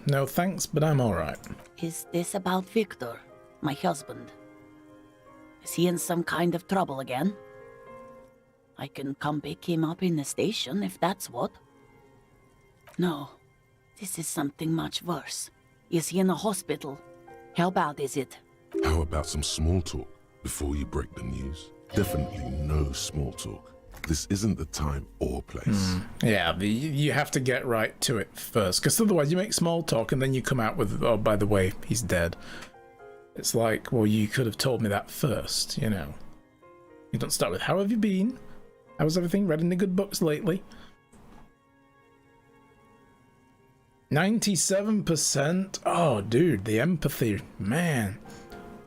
no thanks, but I'm alright. Is this about Victor, my husband? Is he in some kind of trouble again? I can come pick him up in the station if that's what. No, this is something much worse. Is he in a hospital? How bad is it? How about some small talk before you break the news? Definitely no small talk. This isn't the time or place. Yeah, you have to get right to it first, because otherwise you make small talk and then you come out with, oh, by the way, he's dead. It's like, well, you could have told me that first, you know. You don't start with, how have you been? How's everything? Read any good books lately? 97%? Oh, dude, the empathy, man.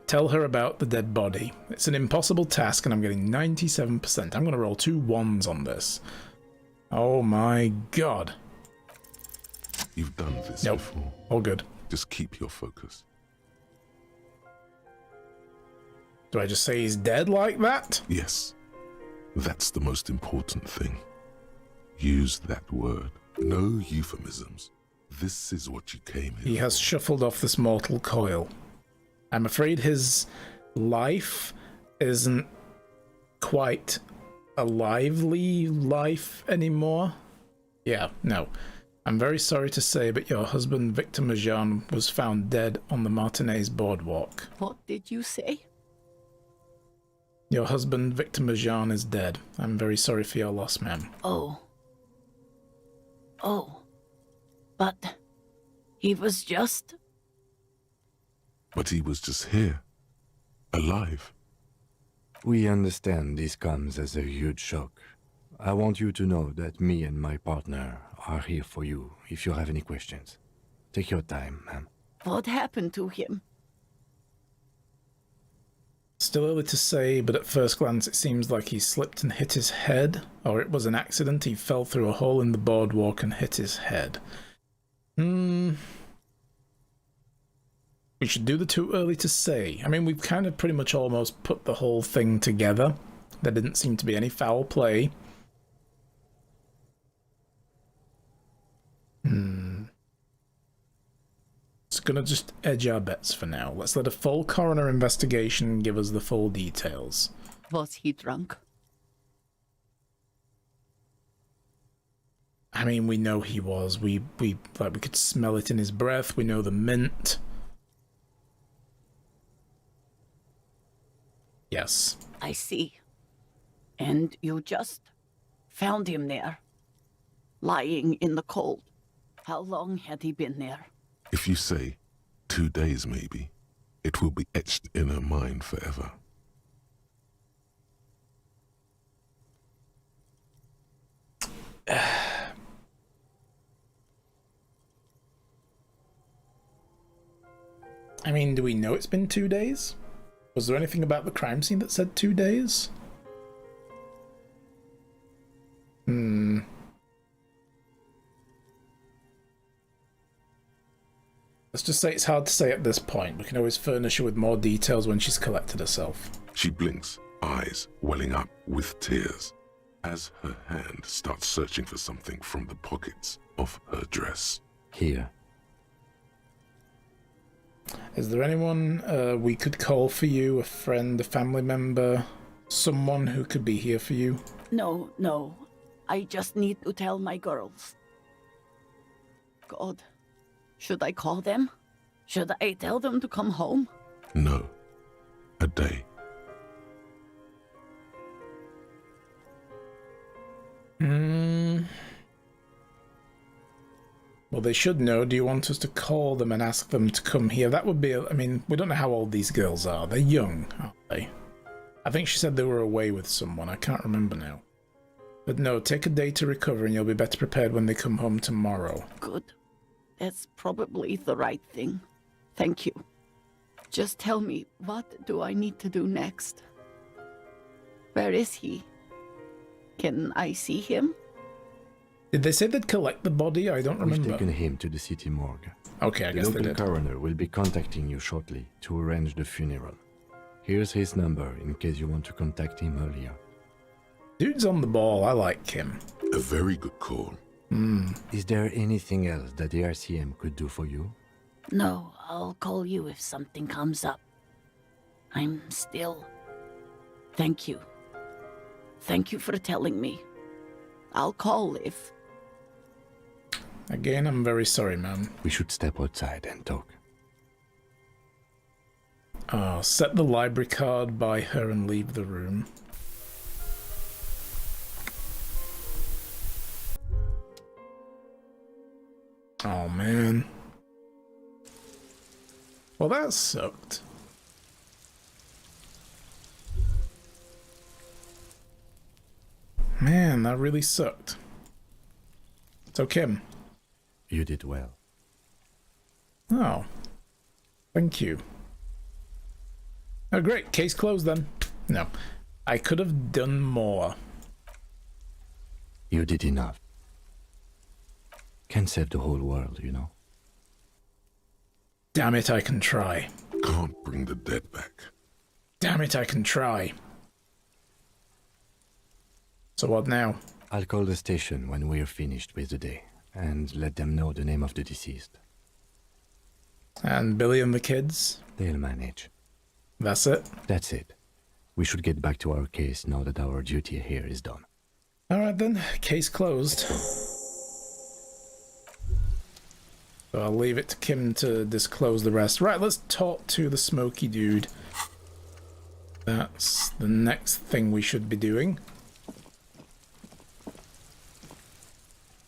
Tell her about the dead body. It's an impossible task and I'm getting 97%. I'm going to roll 2 1s on this. Oh my god. You've done this Nope. before. All good. Just keep your focus. Do I just say he's dead like that? Yes, that's the most important thing. Use that word. No euphemisms. This is what you came here He has for. shuffled off this mortal coil. I'm afraid his life isn't quite a lively life anymore. Yeah, no. I'm very sorry to say, but your husband, Victor Majan, was found dead on the Martinez boardwalk. What did you say? Your husband, Victor Majan, is dead. I'm very sorry for your loss, ma'am. Oh. Oh. But he was just... But he was just here. Alive. We understand this comes as a huge shock. I want you to know that me and my partner are here for you if you have any questions. Take your time, ma'am. What happened to him? Still early to say, but at first glance it seems like he slipped and hit his head, or it was an accident. He fell through a hole in the boardwalk and hit his head. We should do the too early to say. I mean, we've kind of pretty much almost put the whole thing together. There didn't seem to be any foul play. It's gonna just edge our bets for now. Let's let a full coroner investigation give us the full details. Was he drunk? I mean, we know he was. We could smell it in his breath. We know the mint. Yes. I see. And you just found him there, lying in the cold. How long had he been there? If you say 2 days maybe, it will be etched in her mind forever. I mean, do we know it's been 2 days? Was there anything about the crime scene that said 2 days? Let's just say it's hard to say at this point. We can always furnish her with more details when she's collected herself. She blinks, eyes welling up with tears, as her hand starts searching for something from the pockets of her dress. Here. Is there anyone we could call for you? A friend, a family member? Someone who could be here for you? No. I just need to tell my girls. God, should I call them? Should I tell them to come home? No. A day. Well, they should know. Do you want us to call them and ask them to come here? That would be... I mean, we don't know how old these girls are. They're young, aren't they? I think she said they were away with someone. I can't remember now. But no, take a day to recover and you'll be better prepared when they come home tomorrow. Good. That's probably the right thing. Thank you. Just tell me, what do I need to do next? Where is he? Can I see him? Did they say they'd collect the body? I don't remember. We've taken him to the city morgue. Okay, I guess they The local did. coroner will be contacting you shortly to arrange the funeral. Here's his number in case you want to contact him earlier. Dude's on the ball. I like him. A very good call. Is there anything else that the RCM could do for you? No, I'll call you if something comes up. I'm still... Thank you. Thank you for telling me. I'll call if... Again, I'm very sorry, ma'am. We should step outside and talk. Set the library card by her and leave the room. Oh, man. Well, that sucked. Man, that really sucked. So, Kim. You did well. Oh. Thank you. Oh, great. Case closed then. No. I could have done more. You did enough. Can't save the whole world, you know. Damn it, I can try. Can't bring the dead back. Damn it, I can try. So what now? I'll call the station when we're finished with the day, and let them know the name of the deceased. And Billy and the kids? They'll manage. That's it? That's it. We should get back to our case now that our duty here is done. Alright then, case closed. So I'll leave it to Kim to disclose the rest. Right, let's talk to the smoky dude. That's the next thing we should be doing.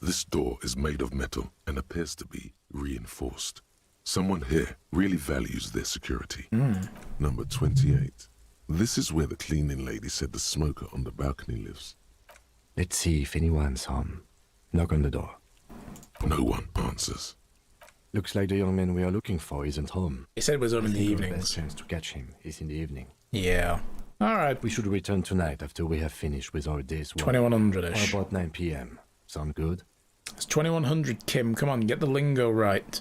This door is made of metal and appears to be reinforced. Someone here really values their security. Number 28. This is where the cleaning lady said the smoker on the balcony lives. Let's see if anyone's home. Knock on the door. No one answers. Looks like the young man we are looking for isn't home. He said it was on in the I think our evenings. best chance to catch him is in the evening. Yeah. Alright, We should return tonight after we have finished with our day's work. 2100-ish. Or about 9 p.m. Sound good? It's 2100, Kim. Come on, get the lingo right.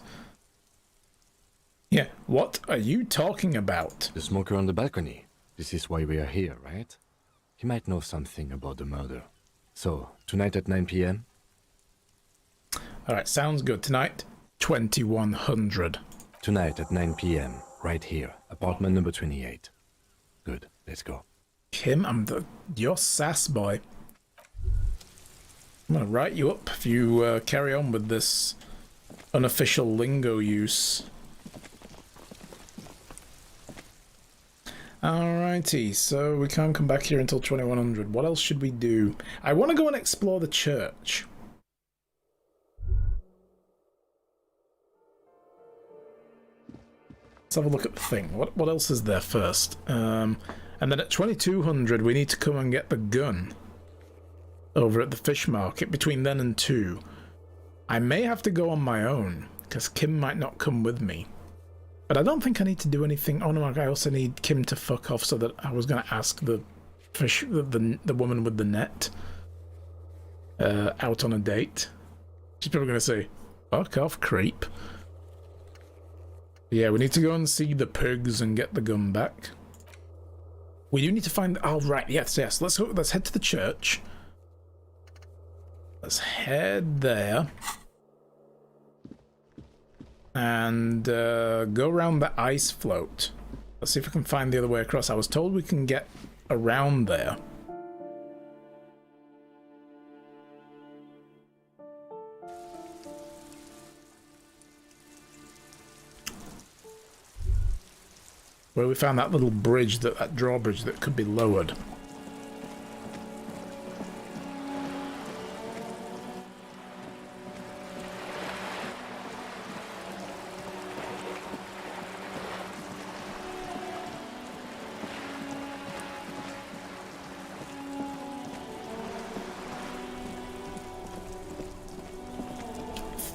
Yeah, what are you talking about? The smoker on the balcony. This is why we are here, right? He might know something about the murder. So, tonight at 9 p.m.? Alright, sounds good. Tonight, 2100. Tonight at 9 p.m. Right here. Apartment number 28. Good. Let's go. Kim, you're sass boy. I'm gonna write you up if you carry on with this unofficial lingo use. Alrighty, so we can't come back here until 2100. What else should we do? I want to go and explore the church. Let's have a look at the thing. What else is there first? And then at 2200 we need to come and get the gun over at the fish market between then and 2. I may have to go on my own because Kim might not come with me. But I don't think I need to do anything. Oh no, I also need Kim to fuck off so that I was going to ask the fish, the woman with the net out on a date. She's probably going to say, fuck off, creep. Yeah, we need to go and see the pigs and get the gun back. We do need to find... Oh, right, yes. Let's head to the church. Let's head there. And go around the ice float. Let's see if we can find the other way across. I was told we can get around there. Where we found that little bridge, that drawbridge that could be lowered.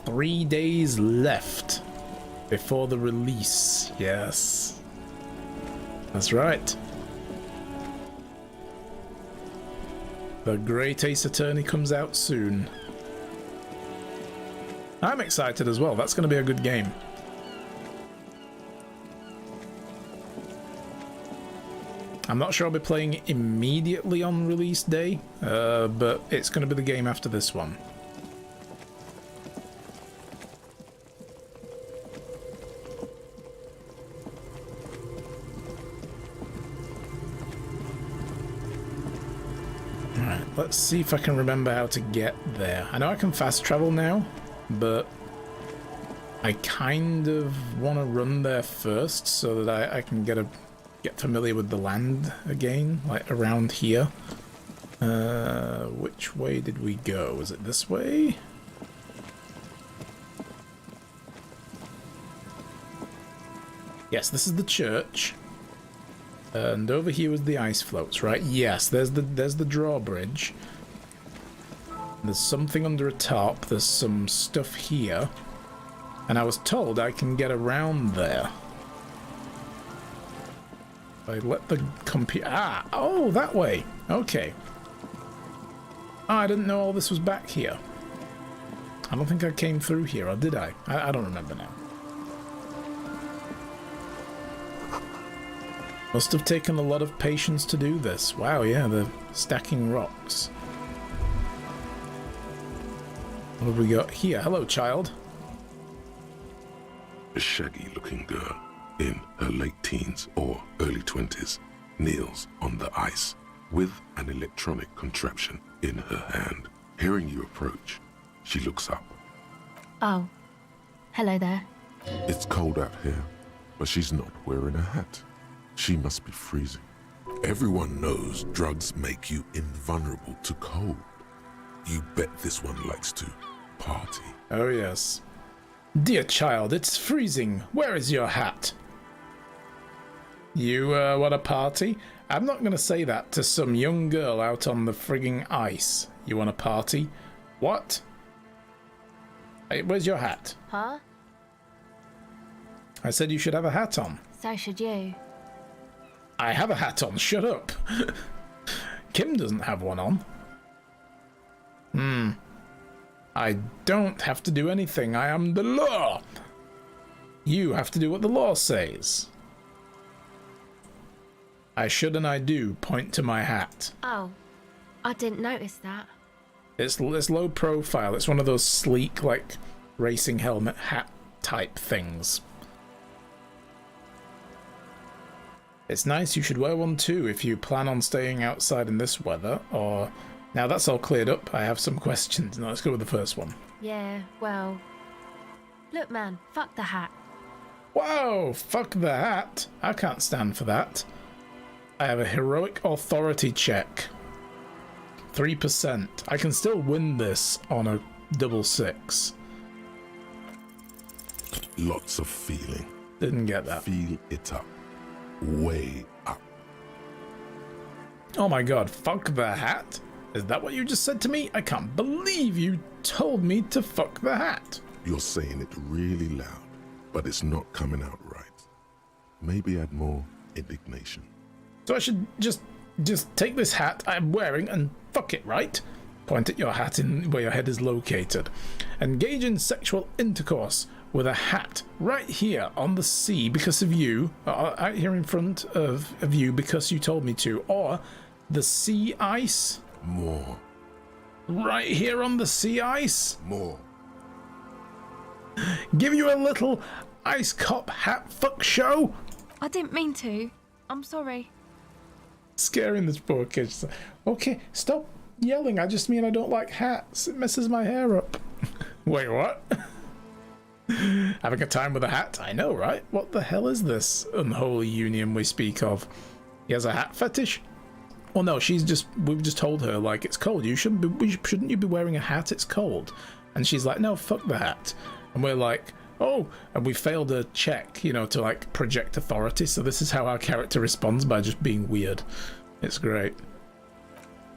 Three days left before the release. Yes. That's right. The Great Ace Attorney comes out soon. I'm excited as well. That's going to be a good game. I'm not sure I'll be playing immediately on release day, but it's going to be the game after this one. let's see if I can remember how to get there. I know I can fast travel now, but I kind of want to run there first so that I can get familiar with the land again, like around here. Which way did we go? Was it this way? Yes, this is the church. And over here was the ice floats, right? Yes, there's the drawbridge. There's something under a top. There's some stuff here. And I was told I can get around there. I let the computer... Oh, that way. Okay. Oh, I didn't know all this was back here. I don't think I came through here, or did I? I don't remember now. Must have taken a lot of patience to do this. Wow, yeah, the stacking rocks. What have we got here? Hello, child. A shaggy-looking girl in her late teens or early 20s kneels on the ice with an electronic contraption in her hand. Hearing you approach, she looks up. Oh, hello there. It's cold out here, but she's not wearing a hat. She must be freezing. Everyone knows drugs make you invulnerable to cold. You bet this one likes to party. Oh, yes. Dear child, it's freezing. Where is your hat? You, want a party? I'm not gonna say that to some young girl out on the frigging ice. You want a party? What? Hey, where's your hat? Huh? I said you should have a hat on. So should you. I have a hat on, shut up. Kim doesn't have one on. I don't have to do anything. I am the law. You have to do what the law says. I should and I do point to my hat. Oh, I didn't notice that. It's low profile. It's one of those sleek, like, racing helmet hat type things. It's nice. You should wear one too if you plan on staying outside in this weather, or... Now that's all cleared up. I have some questions. Now let's go with the first one. Yeah, well... Look, man, fuck the hat. Whoa! Fuck the hat. I can't stand for that. I have a heroic authority check. 3%. I can still win this on a double 6. Lots of feeling. Didn't get that. Feel it up. Way up. Oh my god, fuck the hat? Is that what you just said to me? I can't believe you told me to fuck the hat. You're saying it really loud, but it's not coming out right. Maybe add more indignation. So I should just take this hat I'm wearing and fuck it, right? Point at your hat in where your head is located. Engage in sexual intercourse with a hat right here on the sea because of you, out here in front of you because you told me to, or the sea ice. More. Right here on the sea ice. More. Give you a little ice cop hat fuck show. I didn't mean to. I'm sorry. Scaring this poor kid. Okay, stop yelling. I just mean I don't like hats. It messes my hair up. Wait, what? Having a time with a hat? I know, right? What the hell is this unholy union we speak of? He has a hat fetish? Well, no, we've just told her, like, it's cold. Shouldn't you be wearing a hat? It's cold. And she's like, no, fuck the hat. And we're like, oh, and we failed a check, you know, to, like, project authority. So this is how our character responds, by just being weird. It's great.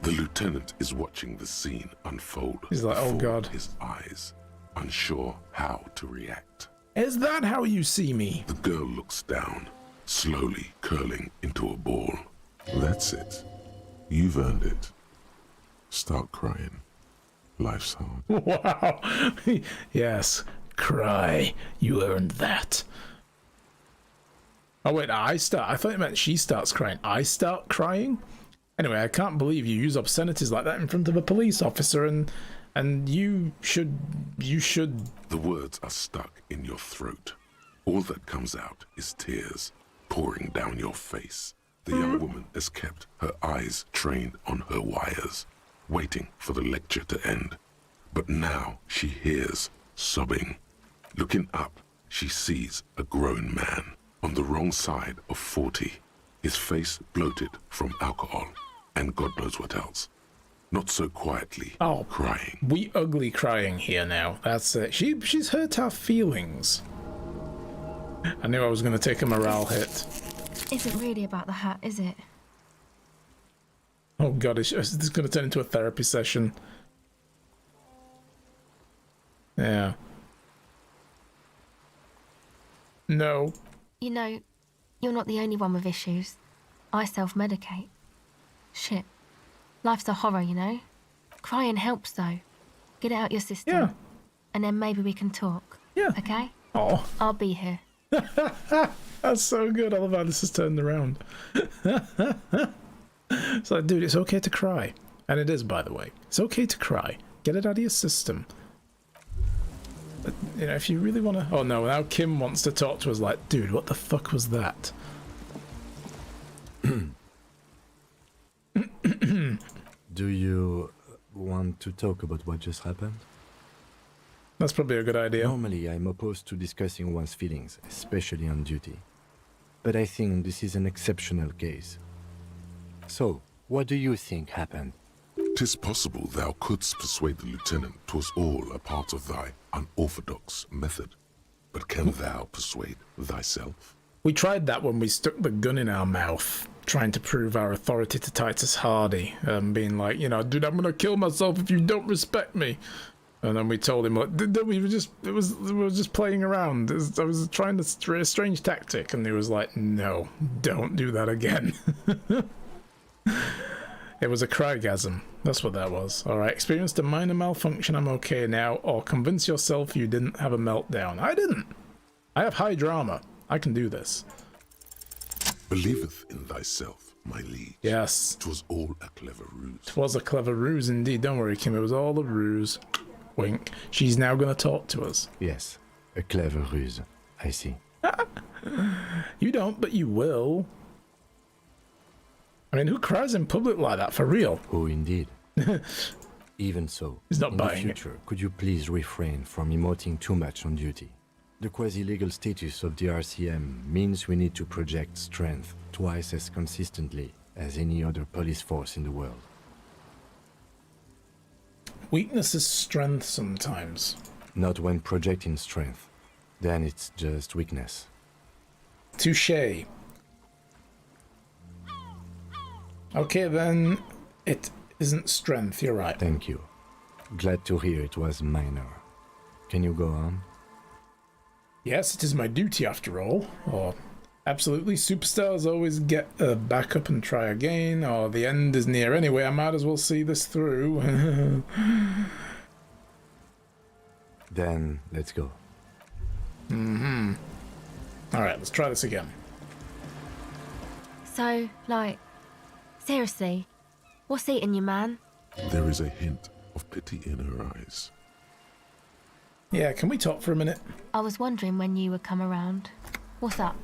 The lieutenant is watching the scene unfold. He's like, oh, God. His eyes, unsure how to react. Is that how you see me? The girl looks down, slowly curling into a ball. That's it. You've earned it. Start crying. Life's hard. Wow. Yes. Cry. You earned that. Oh, wait, I start. I thought it meant she starts crying. I start crying? Anyway, I can't believe you use obscenities like that in front of a police officer, and you should... The words are stuck in your throat. All that comes out is tears pouring down your face. The young woman has kept her eyes trained on her wires. waiting for the lecture to end. But now she hears sobbing. Looking up, she sees a grown man on the wrong side of 40, his face bloated from alcohol, and God knows what else. Not so quietly, crying. We ugly crying here now. That's it. She's hurt our feelings. I knew I was going to take a morale hit. Isn't really about the hat, is it? Oh god, this is going to turn into a therapy session. Yeah. No. You know, you're not the only one with issues. I self-medicate. Shit. Life's a horror, you know? Crying helps, though. Get it out your system. Yeah. And then maybe we can talk. Yeah. Okay? Oh. I'll be here. That's so good. I love how this has turned around. It's like, dude, it's okay to cry. And it is, by the way. It's okay to cry. Get it out of your system. But, you know, if you really want to... Oh, no, now Kim wants to talk to us like, dude, what the fuck was that? Do you want to talk about what just happened? That's probably a good idea. Normally, I'm opposed to discussing one's feelings, especially on duty. But I think this is an exceptional case. So, what do you think happened? 'Tis possible thou couldst persuade the lieutenant 'twas all a part of thy unorthodox method. But can thou persuade thyself? We tried that when we stuck the gun in our mouth, trying to prove our authority to Titus Hardy, being like, you know, dude, I'm gonna kill myself if you don't respect me. And then we told him, like, we were just playing around. I was trying a strange tactic, and he was like, no, don't do that again. It was a crygasm. That's what that was. All right, experienced a minor malfunction. I'm okay now. Or convince yourself you didn't have a meltdown. I didn't. I have high drama. I can do this. Believeth in thyself, my liege. Yes. 'Twas all a clever ruse. It was a clever ruse indeed. Don't worry, Kim. It was all a ruse. Wink. She's now going to talk to us. Yes, a clever ruse. I see. You don't, but you will. I mean, who cries in public like that, for real? Oh, indeed. Even so, He's not in the buying it. future, could you please refrain from emoting too much on duty? The quasi-legal status of the RCM means we need to project strength twice as consistently as any other police force in the world. Weakness is strength sometimes. Not when projecting strength. Then it's just weakness. Touché. Okay, then it isn't strength. You're right. Thank you. Glad to hear it was minor. Can you go on? Yes, it is my duty after all. Or absolutely, superstars always get back up and try again. Or the end is near anyway. I might as well see this through. Then let's go. Mm-hmm. All right, let's try this again. So, like, seriously, what's eating you, man? There is a hint of pity in her eyes. Yeah, can we talk for a minute? I was wondering when you would come around. What's up?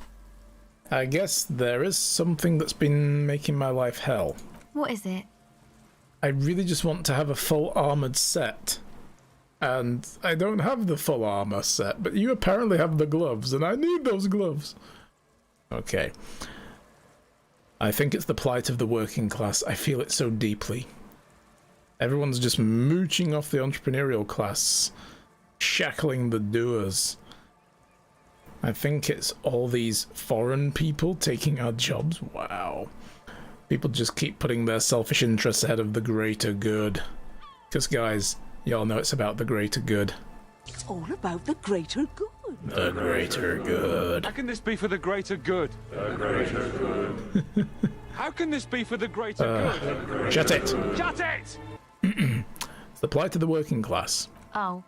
I guess there is something that's been making my life hell. What is it? I really just want to have a full armored set. And I don't have the full armor set, but you apparently have the gloves, and I need those gloves. Okay. I think it's the plight of the working class. I feel it so deeply. Everyone's just mooching off the entrepreneurial class, shackling the doers. I think it's all these foreign people taking our jobs. Wow. People just keep putting their selfish interests ahead of the greater good. Because, guys, y'all know it's about the greater good. It's all about the greater good. The greater good. How can this be for the greater good? The greater good. How can this be for the greater good? Shut it. Shut it! It's the plight of the working class. Oh,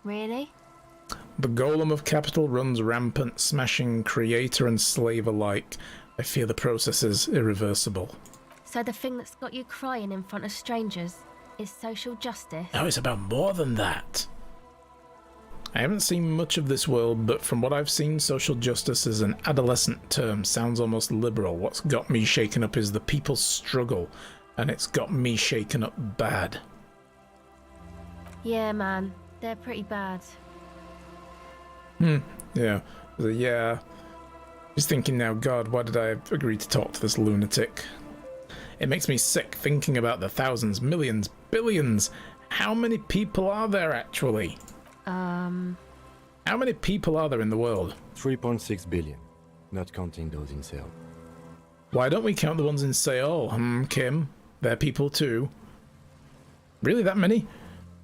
really? The golem of capital runs rampant, smashing creator and slave alike. I fear the process is irreversible. So the thing that's got you crying in front of strangers is social justice? No, it's about more than that. I haven't seen much of this world, but from what I've seen, social justice is an adolescent term. Sounds almost liberal. What's got me shaken up is the people's struggle. and it's got me shaken up bad. Yeah, man. They're pretty bad. Yeah. Yeah. Just thinking now, God, why did I agree to talk to this lunatic? It makes me sick thinking about the thousands, millions, billions. How many people are there actually? How many people are there in the world? 3.6 billion, not counting those in Seoul. Why don't we count the ones in Seoul? Kim, they're people too. Really, that many?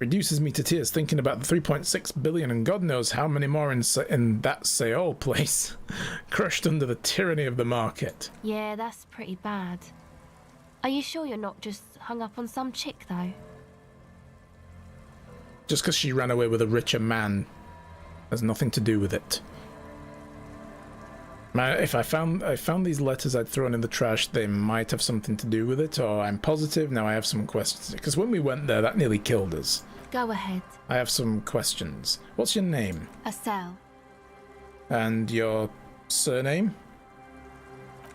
Reduces me to tears thinking about the 3.6 billion and God knows how many more in that Seoul place. Crushed under the tyranny of the market. Yeah, that's pretty bad. Are you sure you're not just hung up on some chick, though? Just because she ran away with a richer man has nothing to do with it. If I found these letters I'd thrown in the trash, they might have something to do with it, or I'm positive now I have some questions. Because when we went there, that nearly killed us. Go ahead. I have some questions. What's your name? Estelle. And your surname?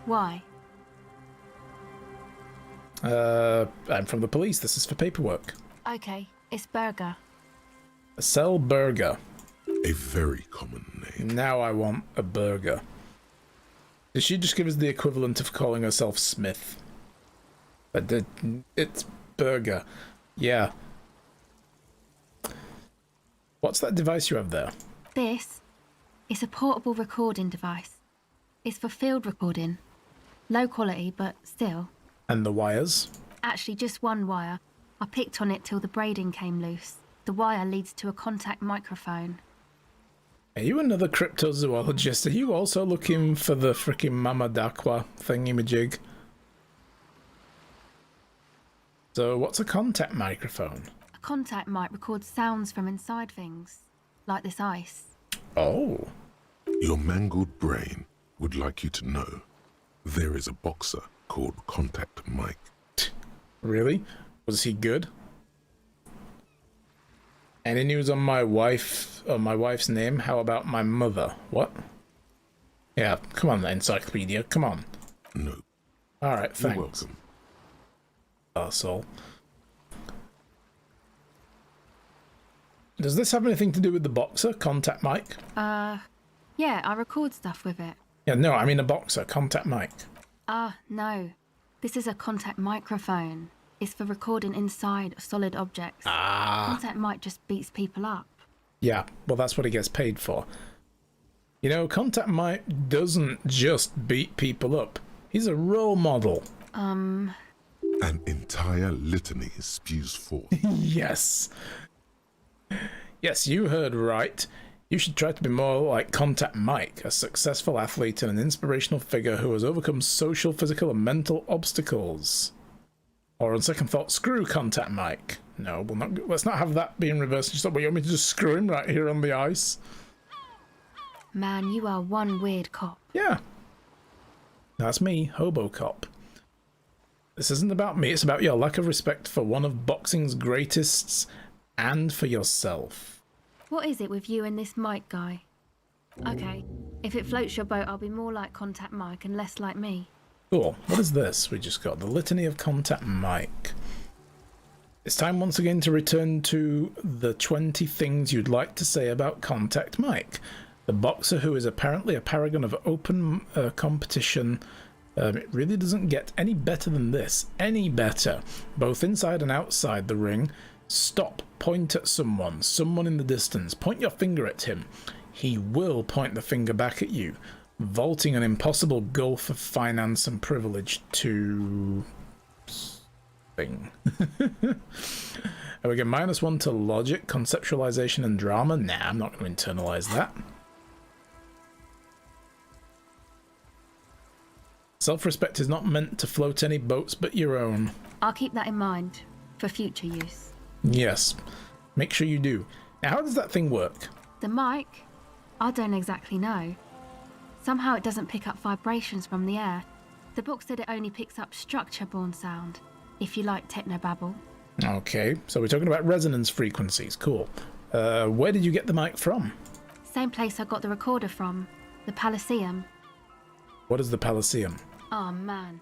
Why? I'm from the police. This is for paperwork. Okay, it's Berger. Estelle Berger. A very common name. Now I want a burger. Did she just give us the equivalent of calling herself Smith? But it's Burger. Yeah. What's that device you have there? This is a portable recording device. It's for field recording. Low quality, but still. And the wires? Actually, just one wire. I picked on it till the braiding came loose. The wire leads to a contact microphone. Are you another cryptozoologist? Are you also looking for the frickin' Mama Dakwa thingy-majig? So what's a contact microphone? A contact mic records sounds from inside things, like this ice. Oh. Your mangled brain would like you to know there is a boxer called Contact Mike. Really? Was he good? Any news on my wife, or my wife's name? How about my mother? What? Yeah, come on, the encyclopedia, come on. No. Alright, thanks. You're welcome. Arsehole. Does this have anything to do with the boxer, Contact Mike? Yeah, I record stuff with it. Yeah, no, I mean a boxer, Contact Mike. No. This is a contact microphone. It's for recording inside solid objects. Contact mic just beats people up. Yeah, well, that's what he gets paid for. You know, Contact Mike doesn't just beat people up. He's a role model. An entire litany spews forth. Yes. Yes, you heard right. You should try to be more like Contact Mike, a successful athlete and an inspirational figure who has overcome social, physical, and mental obstacles. Or on second thought, screw Contact Mike. No, let's not have that being reversed. Just what, you want me to just screw him right here on the ice? Man, you are one weird cop. Yeah. That's me, Hobo Cop. This isn't about me, it's about your lack of respect for one of boxing's greatest and for yourself. What is it with you and this Mike guy? Okay, if it floats your boat, I'll be more like Contact Mike and less like me. Cool. What is this? We just got the litany of Contact Mike. It's time once again to return to the 20 things you'd like to say about Contact Mike, the boxer who is apparently a paragon of open competition. It really doesn't get any better than this. Any better. Both inside and outside the ring. Stop. Point at someone. Someone in the distance. Point your finger at him. He will point the finger back at you. Vaulting an impossible gulf of finance and privilege to... thing. And we get -1 to logic, conceptualization, and drama. Nah, I'm not going to internalize that. Self-respect is not meant to float any boats but your own. I'll keep that in mind for future use. Yes, make sure you do. Now, how does that thing work? The mic? I don't exactly know. Somehow it doesn't pick up vibrations from the air. The book said it only picks up structure-borne sound, if you like technobabble. Okay, so we're talking about resonance frequencies. Cool. Where did you get the mic from? Same place I got the recorder from, the Elysium. What is the Elysium? Oh man,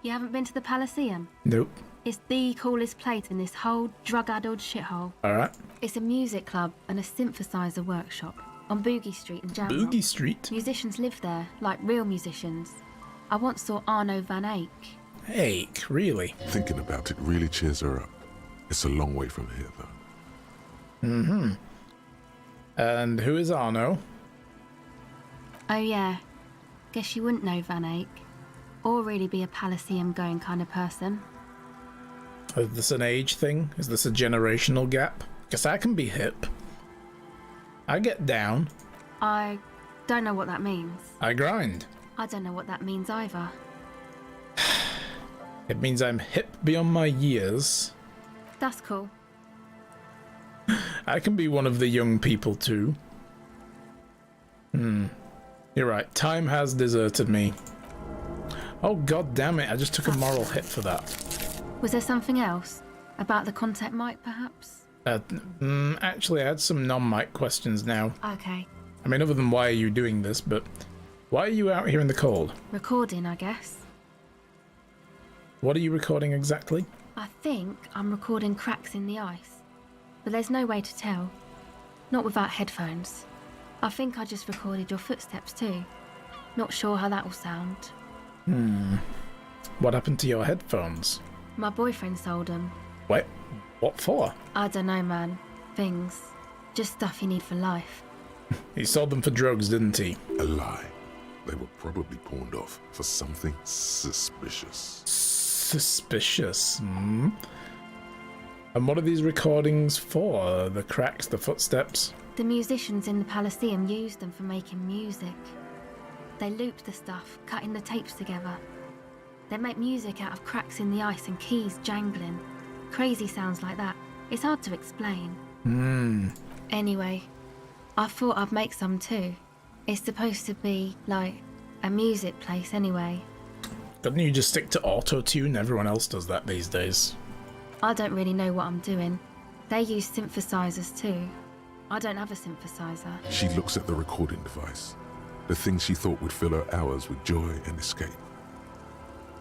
You haven't been to the Palaceum? Nope. It's the coolest place in this whole drug-addled shithole. Alright. It's a music club and a synthesizer workshop on Boogie Street in Jamrock. Boogie Street? Musicians live there, like real musicians. I once saw Arno van Eyck. Ache, really? Thinking about it really cheers her up. It's a long way from here, though. Mm-hmm. And who is Arno? Oh yeah, guess you wouldn't know Van Eyck. Or really be a Palaceum going kind of person. Is this an age thing? Is this a generational gap? Guess I can be hip. I get down. I don't know what that means. I grind. I don't know what that means either. It means I'm hip beyond my years. That's cool. I can be one of the young people too. You're right. Time has deserted me. Oh god damn it, I just took a moral hit for that. Was there something else? About the contact mic, perhaps? Actually, I had some non-mic questions now. Okay. I mean, other than why are you doing this, but why are you out here in the cold? Recording, I guess. What are you recording exactly? I think I'm recording cracks in the ice. But there's no way to tell. Not without headphones. I think I just recorded your footsteps too. Not sure how that will sound. What happened to your headphones? My boyfriend sold them. Wait, what for? I don't know, man. Things. Just stuff you need for life. He sold them for drugs, didn't he? A lie. They were probably pawned off for something suspicious. Suspicious, And what are these recordings for? The cracks, the footsteps? The musicians in the Palaceum used them for making music. They looped the stuff, cutting the tapes together. They make music out of cracks in the ice and keys jangling. Crazy sounds like that. It's hard to explain. Anyway, I thought I'd make some too. It's supposed to be, like, a music place anyway. Couldn't you just stick to auto-tune? Everyone else does that these days. I don't really know what I'm doing. They use synthesizers too. I don't have a synthesizer. She looks at the recording device, the thing she thought would fill her hours with joy and escape.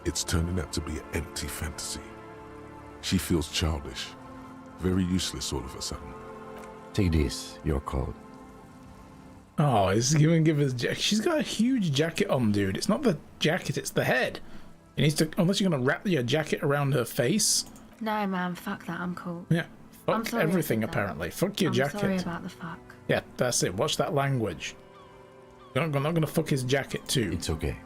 It's turning out to be an empty fantasy. She feels childish, very useless all of a sudden. Take this, your code. Oh, he's gonna give us. She's got a huge jacket on, dude. It's not the jacket, it's the head. It needs to, unless you're gonna wrap your jacket around her face. No, man, fuck that. I'm cool. Yeah, I'm fuck sorry I everything said that. apparently. Fuck your I'm jacket. sorry about the fuck. Yeah, that's it. Watch that language. You're not gonna fuck his jacket too. It's okay.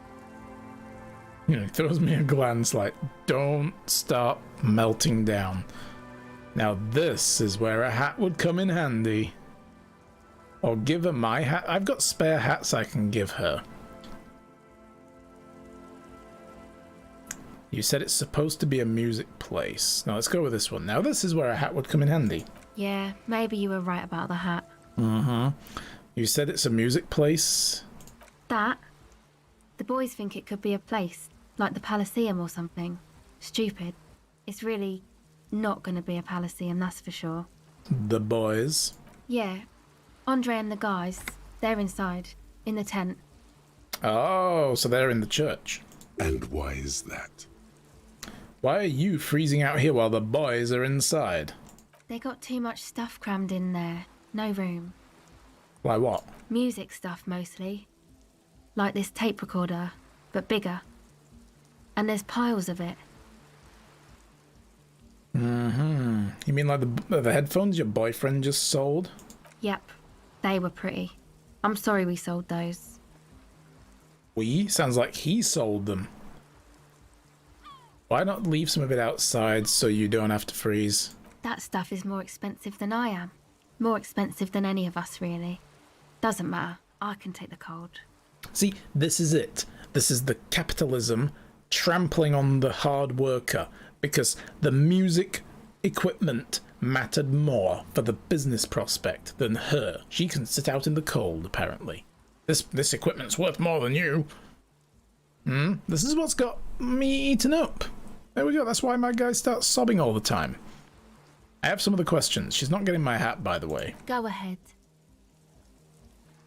You know, he throws me a glance like, don't start melting down. Now this is where a hat would come in handy. Or give her my hat. I've got spare hats I can give her. You said it's supposed to be a music place. Now let's go with this one. Now this is where a hat would come in handy. Yeah, maybe you were right about the hat. You said it's a music place. That? The boys think it could be a place, like the Palaceum or something. Stupid. It's really not going to be a Palaceum, that's for sure. The boys. Yeah. Andre and the guys, they're inside, in the tent. Oh, so they're in the church. And why is that? Why are you freezing out here while the boys are inside? They got too much stuff crammed in there. No room. Like what? Music stuff, mostly. Like this tape recorder, but bigger. And there's piles of it. You mean like the headphones your boyfriend just sold? Yep. They were pretty. I'm sorry we sold those. We? Sounds like he sold them. Why not leave some of it outside so you don't have to freeze? That stuff is more expensive than I am. More expensive than any of us, really. Doesn't matter. I can take the cold. See, this is it. This is the capitalism trampling on the hard worker because the music equipment mattered more for the business prospect than her. She can sit out in the cold, apparently. This equipment's worth more than you. This is what's got me eaten up. There we go. That's why my guy starts sobbing all the time. I have some of the questions. She's not getting my hat, by the way. Go ahead.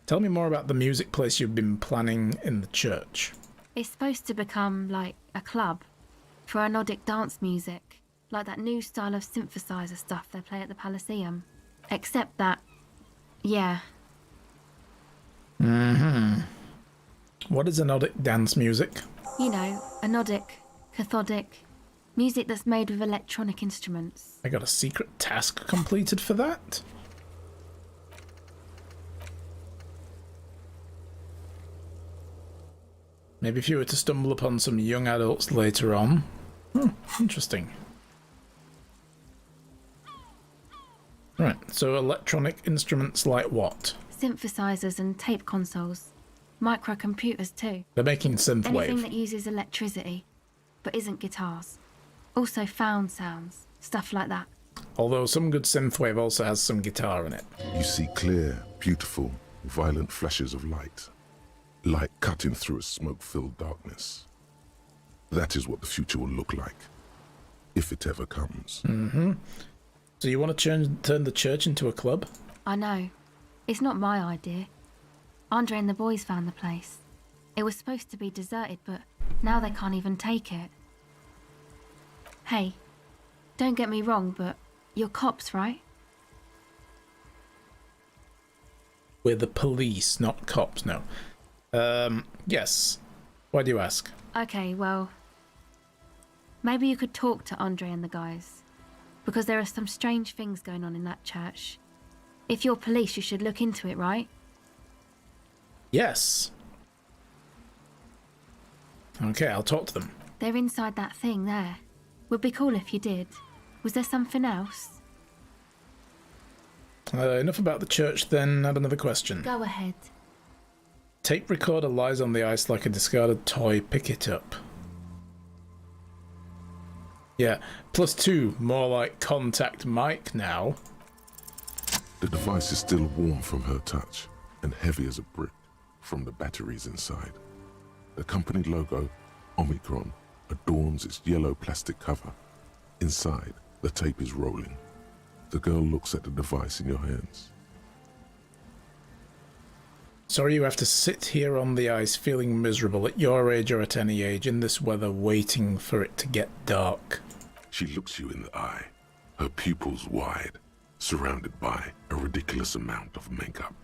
Tell me more about the music place you've been planning in the church. It's supposed to become like a club. for anodic dance music, like that new style of synthesizer stuff they play at the Palaceum. Except that, yeah. What is anodic dance music? You know, anodic, cathodic, music that's made with electronic instruments. I got a secret task completed for that? Maybe if you were to stumble upon some young adults later on. Interesting. Right, so electronic instruments like what? Synthesizers and tape consoles. Microcomputers too. They're making Anything synthwave. that uses electricity, but isn't guitars. Also found sounds, stuff like that. Although some good synthwave also has some guitar in it. You see clear, beautiful, violent flashes of light. Light cutting through a smoke-filled darkness. That is what the future will look like, if it ever comes. So you want to turn the church into a club? I know. It's not my idea. Andre and the boys found the place. It was supposed to be deserted, but now they can't even take it. Hey, don't get me wrong, but you're cops, right? We're the police, not cops, no. Yes. Why do you ask? Okay, well, maybe you could talk to Andre and the guys, because there are some strange things going on in that church. If you're police, you should look into it, right? Yes. Okay, I'll talk to them. They're inside that thing there. Would be cool if you did. Was there something else? Enough about the church then, add another question. Go ahead. Tape recorder lies on the ice like a discarded toy, pick it up. Yeah, +2, more like contact Mike now. The device is still warm from her touch and heavy as a brick from the batteries inside. The company logo, Omicron, adorns its yellow plastic cover. Inside, the tape is rolling. The girl looks at the device in your hands. Sorry you have to sit here on the ice feeling miserable at your age or at any age in this weather waiting for it to get dark. She looks you in the eye, her pupils wide, surrounded by a ridiculous amount of makeup.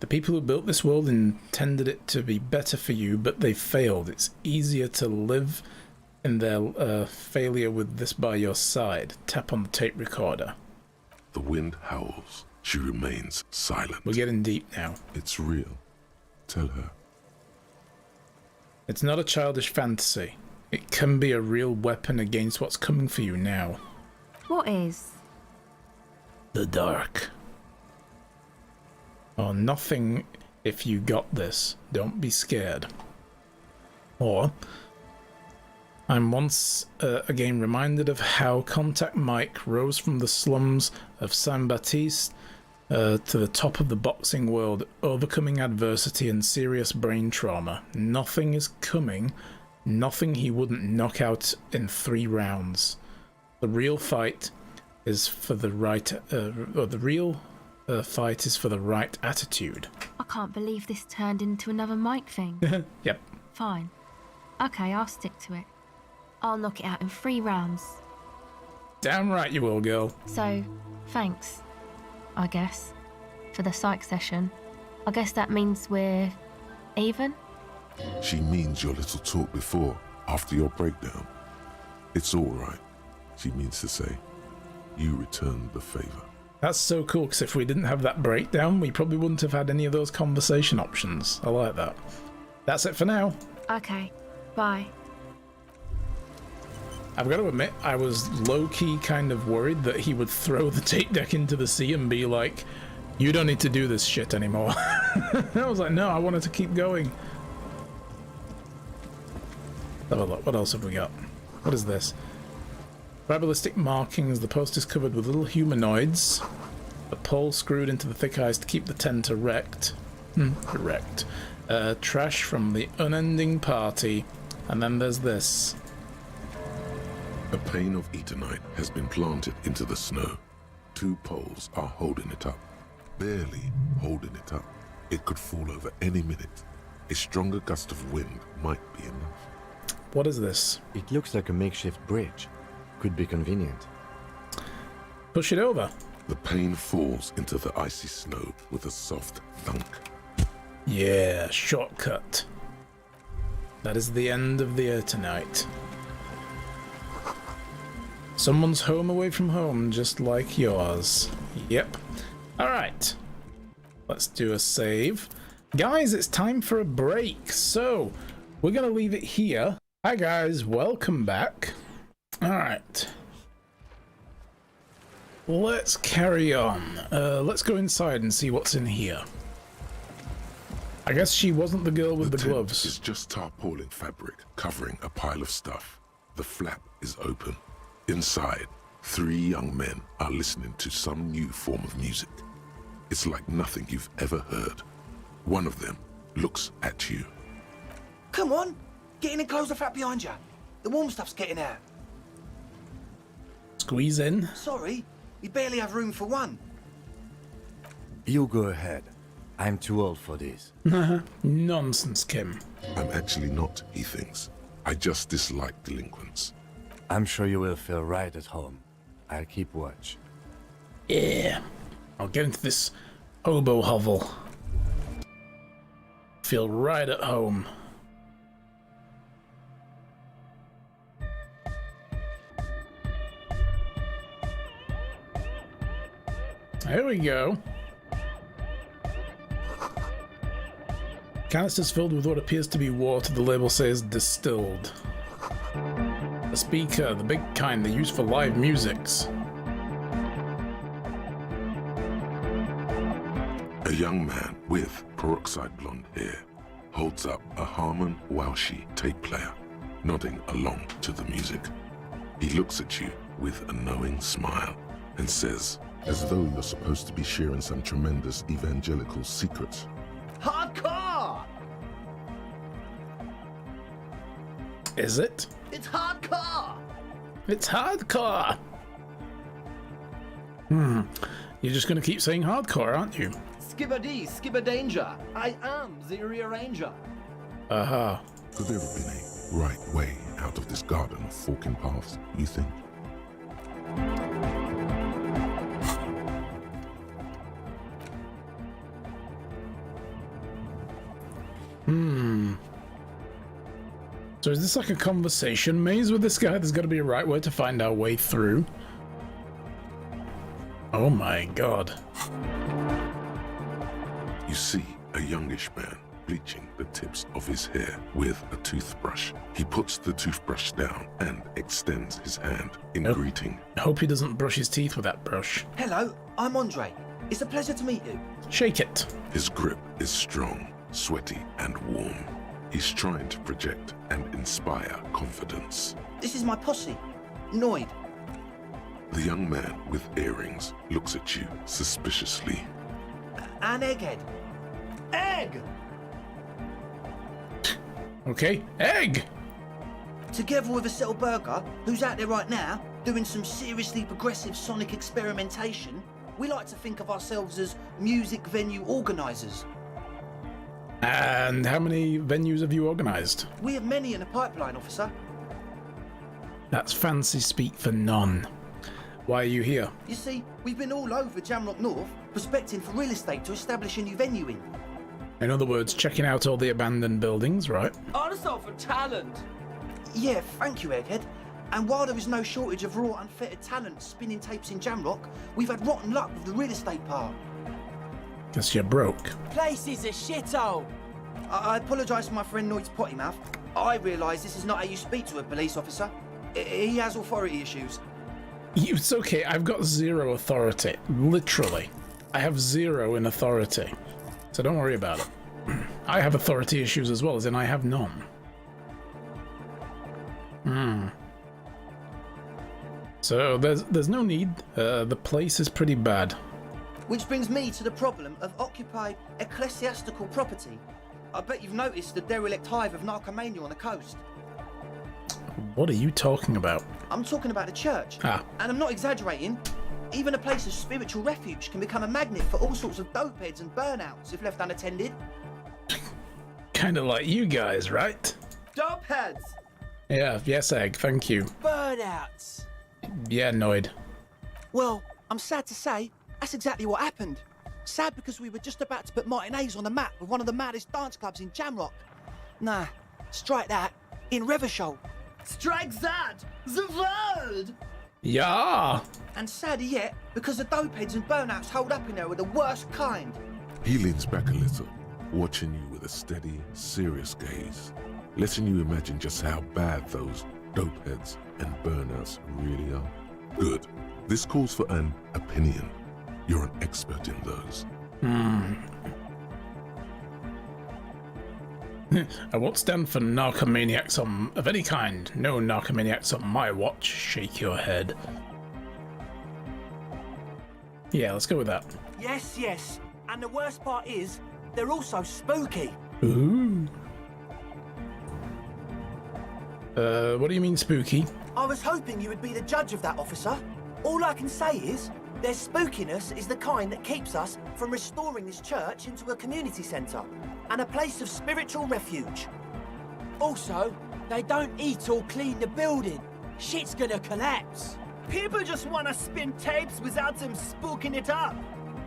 The people who built this world intended it to be better for you, but they failed. It's easier to live in their failure with this by your side. Tap on the tape recorder. The wind howls. She remains silent. We're getting deep now. It's real. Tell her. It's not a childish fantasy. It can be a real weapon against what's coming for you now. What is? The dark. Oh, nothing if you got this. Don't be scared. Or, I'm once again reminded of how Contact Mike rose from the slums of San Baptiste to the top of the boxing world, overcoming adversity and serious brain trauma. Nothing is coming, nothing he wouldn't knock out in 3 rounds. The real fight is for the right, fight is for the right attitude. I can't believe this turned into another Mike thing. Yep. Fine. Okay, I'll stick to it. I'll knock it out in 3 rounds. Damn right you will, girl. So, thanks, I guess, for the psych session. I guess that means we're even? She means your little talk before, after your breakdown. It's all right, she means to say. You returned the favor. That's so cool, because if we didn't have that breakdown, we probably wouldn't have had any of those conversation options. I like that. That's it for now. Okay, bye. I've got to admit, I was low-key kind of worried that he would throw the tape deck into the sea and be like, you don't need to do this shit anymore. I was like, no, I wanted to keep going. Have a look. What else have we got? What is this? Tribalistic markings. The post is covered with little humanoids. A pole screwed into the thick ice to keep the tent erect. Erect. Trash from the unending party. And then there's this. A pane of Eternite has been planted into the snow. 2 poles are holding it up. Barely holding it up. It could fall over any minute. A stronger gust of wind might be enough. What is this? It looks like a makeshift bridge. Could be convenient. Push it over. The pane falls into the icy snow with a soft thunk. Yeah, shortcut. That is the end of the air tonight. Someone's home away from home, just like yours. Yep. Alright. Let's do a save. Guys, it's time for a break, so we're going to leave it here. Hi guys, welcome back. Alright. Let's carry on. Let's go inside and see what's in here. I guess she wasn't the girl with the tent gloves. is just tarpaulin fabric covering a pile of stuff. The flap is open. Inside, 3 young men are listening to some new form of music. It's like nothing you've ever heard. One of them looks at you. Come on, get in and close the flap behind you. The warm stuff's getting out. Squeeze in. Sorry, we barely have room for one. You go ahead. I'm too old for this. Nonsense, Kim. I'm actually not, he thinks. I just dislike delinquents. I'm sure you will feel right at home. I'll keep watch. Yeah. I'll get into this hobo hovel. Feel right at home. There we go. Canisters filled with what appears to be water. The label says distilled. A speaker, the big kind they use for live musics. A young man with peroxide blonde hair holds up a Harman Walshy tape player, nodding along to the music. He looks at you with a knowing smile and says, as though you're supposed to be sharing some tremendous evangelical secrets. Hardcore! Is it? It's hardcore! It's hardcore! You're just gonna keep saying hardcore, aren't you? Skibber-dee, skibber-danger. I am the rearranger. Uh-huh. Could there have been a right way out of this garden of forking paths, you think? So is this like a conversation maze with this guy? There's got to be a right way to find our way through. Oh my god. You see a youngish man bleaching the tips of his hair with a toothbrush. He puts the toothbrush down and extends his hand in greeting. I hope he doesn't brush his teeth with that brush. Hello, I'm Andre. It's a pleasure to meet you. Shake it. His grip is strong, sweaty, and warm. He's trying to project and inspire confidence. This is my posse, Noid. The young man with earrings looks at you suspiciously. And Egghead. Egg! Okay, egg! Together with a Cell Burger, who's out there right now, doing some seriously progressive sonic experimentation, we like to think of ourselves as music venue organisers. And how many venues have you organised? We have many in the pipeline, officer. That's fancy speak for none. Why are you here? You see, we've been all over Jamrock North, prospecting for real estate to establish a new venue in. In other words, checking out all the abandoned buildings, right? Artists for talent! Yeah, thank you, Egghead. And while there is no shortage of raw, unfettered talent spinning tapes in Jamrock, we've had rotten luck with the real estate part. Guess you're broke. Place is a shithole! I apologise for my friend Noid's potty mouth. I realise this is not how you speak to a police officer. He has authority issues. It's okay, I've got 0 authority. Literally. I have 0 in authority. So don't worry about it. I have authority issues as well, as in I have none. So there's no need. The place is pretty bad. Which brings me to the problem of occupied ecclesiastical property. I bet you've noticed the derelict hive of narcomania on the coast. What are you talking about? I'm talking about the church. Ah. And I'm not exaggerating. Even a place of spiritual refuge can become a magnet for all sorts of dopeheads and burnouts if left unattended. Kinda like you guys, right? Dopeheads! Yeah, yes, Egg, thank you. Burnouts. Yeah, Noid. Well, I'm sad to say, that's exactly what happened. Sad because we were just about to put Martinez on the map with one of the maddest dance clubs in Jamrock. Nah, strike that. In Revachol. Strike that! The world! Yeah! And sadder yet, because the dopeheads and burnouts hold up in there were the worst kind. He leans back a little, watching you with a steady, serious gaze, letting you imagine just how bad those dopeheads and burnouts really are. Good. This calls for an opinion. You're an expert in those. I won't stand for narcomaniacs of any kind. No narcomaniacs on my watch. Shake your head. Yeah, let's go with that. Yes, yes. And the worst part is, they're also spooky. Ooh. What do you mean spooky? I was hoping you would be the judge of that, officer. All I can say is, their spookiness is the kind that keeps us from restoring this church into a community centre and a place of spiritual refuge. Also, they don't eat or clean the building. Shit's gonna collapse. People just wanna spin tapes without them spooking it up.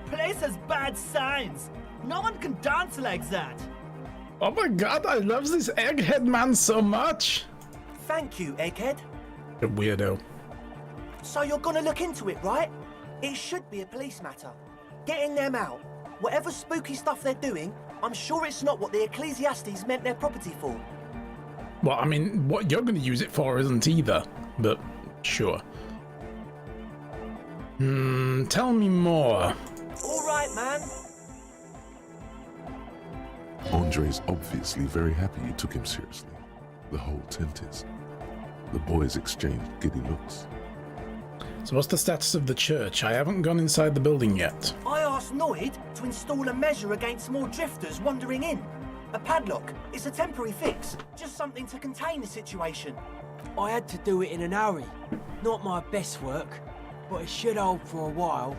Place has bad signs. No one can dance like that. Oh my god, I love this Egghead man so much! Thank you, Egghead. A weirdo. So you're gonna look into it, right? It should be a police matter. Getting them out. Whatever spooky stuff they're doing, I'm sure it's not what the Ecclesiastes meant their property for. Well, I mean, what you're going to use it for isn't either, but sure. Tell me more. All right, man. Andre's obviously very happy you took him seriously. The whole tent is. The boys exchanged giddy looks. So what's the status of the church? I haven't gone inside the building yet. I asked Noid to install a measure against more drifters wandering in. A padlock. It's a temporary fix. Just something to contain the situation. I had to do it in an hurry. Not my best work, but it should hold for a while.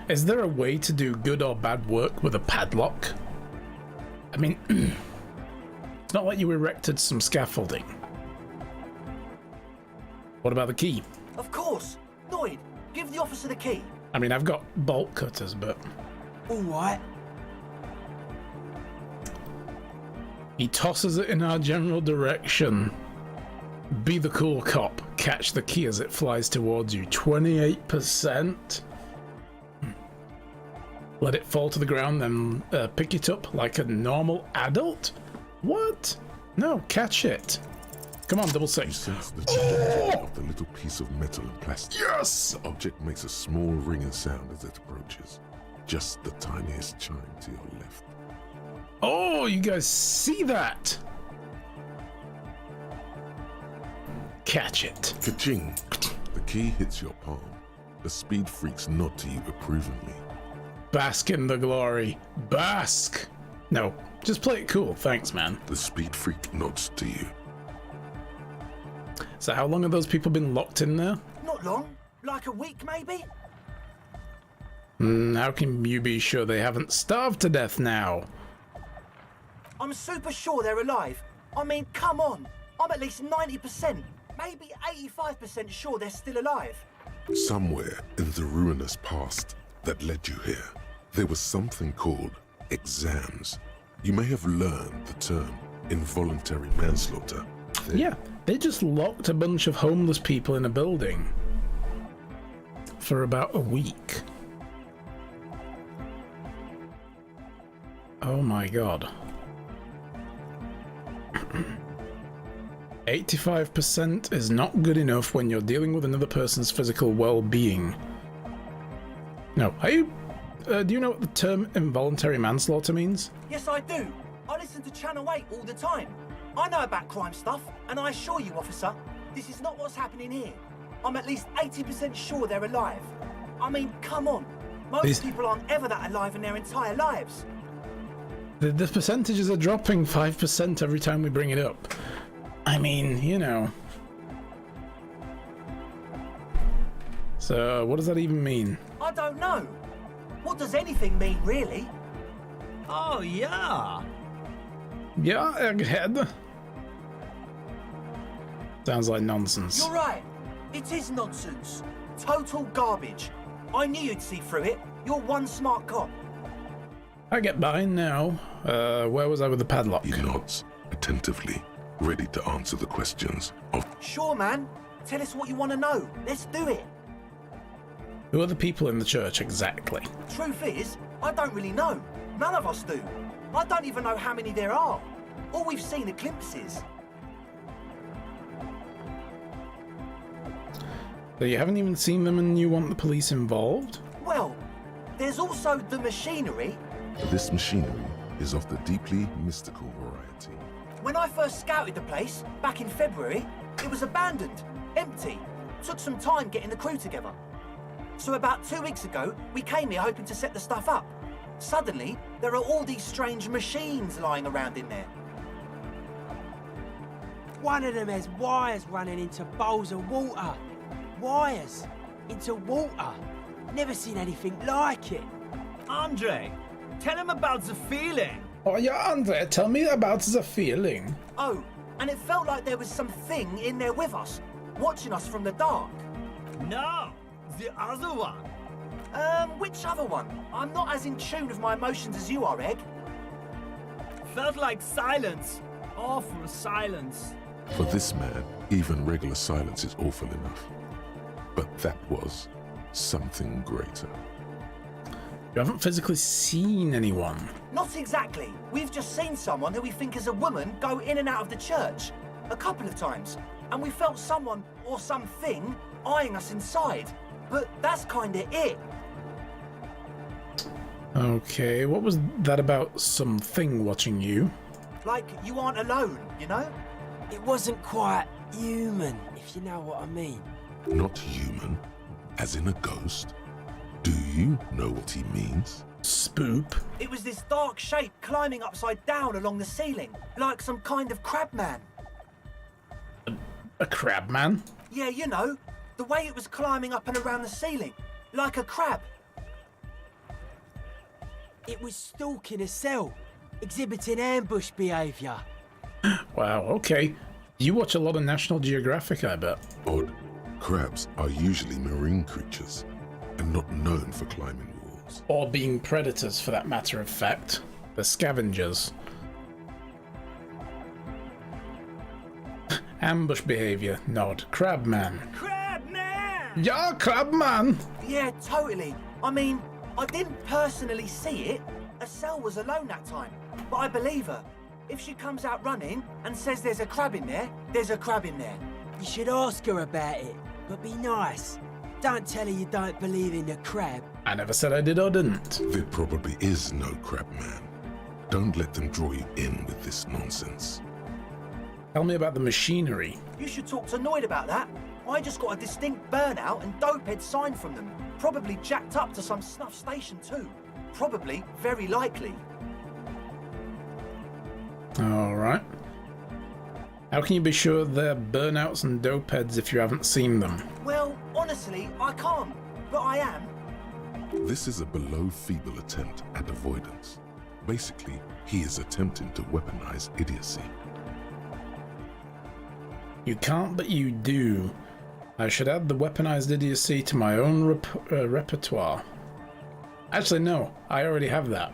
Is there a way to do good or bad work with a padlock? I mean, it's not like you erected some scaffolding. What about the key? Of course. Noid, give the officer the key. I mean, I've got bolt cutters, but... All right. He tosses it in our general direction. Be the cool cop. Catch the key as it flies towards you. 28%. Let it fall to the ground, then pick it up like a normal adult? What? No, catch it. Come on, double You six. sense the trajectory of the little piece of metal and plastic. Yes! The object makes a small ringing sound as it approaches. Just the tiniest chime to your left. Oh, you guys see that? Catch it. Ka-ching! The key hits your palm. The speed freaks nod to you approvingly. Bask in the glory. Bask! No, just play it cool. Thanks, man. The speed freak nods to you. So how long have those people been locked in there? Not long. Like a week, maybe? How can you be sure they haven't starved to death now? I'm super sure they're alive. I mean, come on. I'm at least 90%, maybe 85% sure they're still alive. Somewhere in the ruinous past that led you here, there was something called exams. You may have learned the term involuntary manslaughter. Yeah, they just locked a bunch of homeless people in a building for about a week. Oh my god. 85% is not good enough when you're dealing with another person's physical well-being. No, are you... do you know what the term involuntary manslaughter means? Yes, I do. I listen to Channel 8 all the time. I know about crime stuff, and I assure you, officer, this is not what's happening here. I'm at least 80% sure they're alive. I mean, come on. Most people aren't ever that alive in their entire lives. The percentages are dropping 5% every time we bring it up. I mean, you know. So, what does that even mean? I don't know. What does anything mean, really? Oh, yeah. Yeah, Egghead. Sounds like nonsense. You're right. It is nonsense. Total garbage. I knew you'd see through it. You're one smart cop. I get behind now. Where was I with the padlock? He nods attentively, ready to answer the questions of Sure, man. Tell us what you want to know. Let's do it. Who are the people in the church exactly? Truth is, I don't really know. None of us do. I don't even know how many there are. All we've seen are glimpses. So you haven't even seen them and you want the police involved? Well, there's also the machinery. this machinery is of the deeply mystical variety. When I first scouted the place, back in February, it was abandoned, empty. Took some time getting the crew together. So about 2 weeks ago, we came here hoping to set the stuff up. Suddenly, there are all these strange machines lying around in there. One of them has wires running into bowls of water. Wires into water. Never seen anything like it. Andre, tell him about the feeling. Oh yeah, Andre, tell me about the feeling. Oh, and it felt like there was something in there with us, watching us from the dark. No, the other one. Which other one? I'm not as in tune with my emotions as you are, Egg. Felt like silence. Awful silence. For this man, even regular silence is awful enough. But that was something greater. You haven't physically seen anyone. Not exactly. We've just seen someone who we think is a woman go in and out of the church. A couple of times. And we felt someone or something eyeing us inside. But that's kinda it. Okay, what was that about something watching you? Like you aren't alone, you know? It wasn't quite human, if you know what I mean. Not human, as in a ghost. Do you know what he means? Spoop. It was this dark shape climbing upside down along the ceiling, like some kind of crab man. A crab man? Yeah, you know, the way it was climbing up and around the ceiling, like a crab. It was stalking a cell, exhibiting ambush behaviour. Wow, okay. You watch a lot of National Geographic, I bet. Odd. Crabs are usually marine creatures and not known for climbing walls. Or being predators, for that matter of fact. They're scavengers. Ambush behavior. Nod. Crab man. Crab man! Yeah, crab man! Yeah, totally. I mean, I didn't personally see it. Estelle was alone that time, but I believe her. If she comes out running and says there's a crab in there, there's a crab in there. You should ask her about it, but be nice. Don't tell her you don't believe in the crab. I never said I did or didn't. There probably is no crab man. Don't let them draw you in with this nonsense. Tell me about the machinery. You should talk to Noid about that. I just got a distinct burnout and dopehead sign from them. Probably jacked up to some snuff station too. Probably, very likely. Alright. How can you be sure they're burnouts and dopeheads if you haven't seen them? Well, honestly, I can't. But I am. This is a below feeble attempt at avoidance. Basically, he is attempting to weaponize idiocy. You can't, but you do. I should add the weaponized idiocy to my own repertoire. Actually, no. I already have that.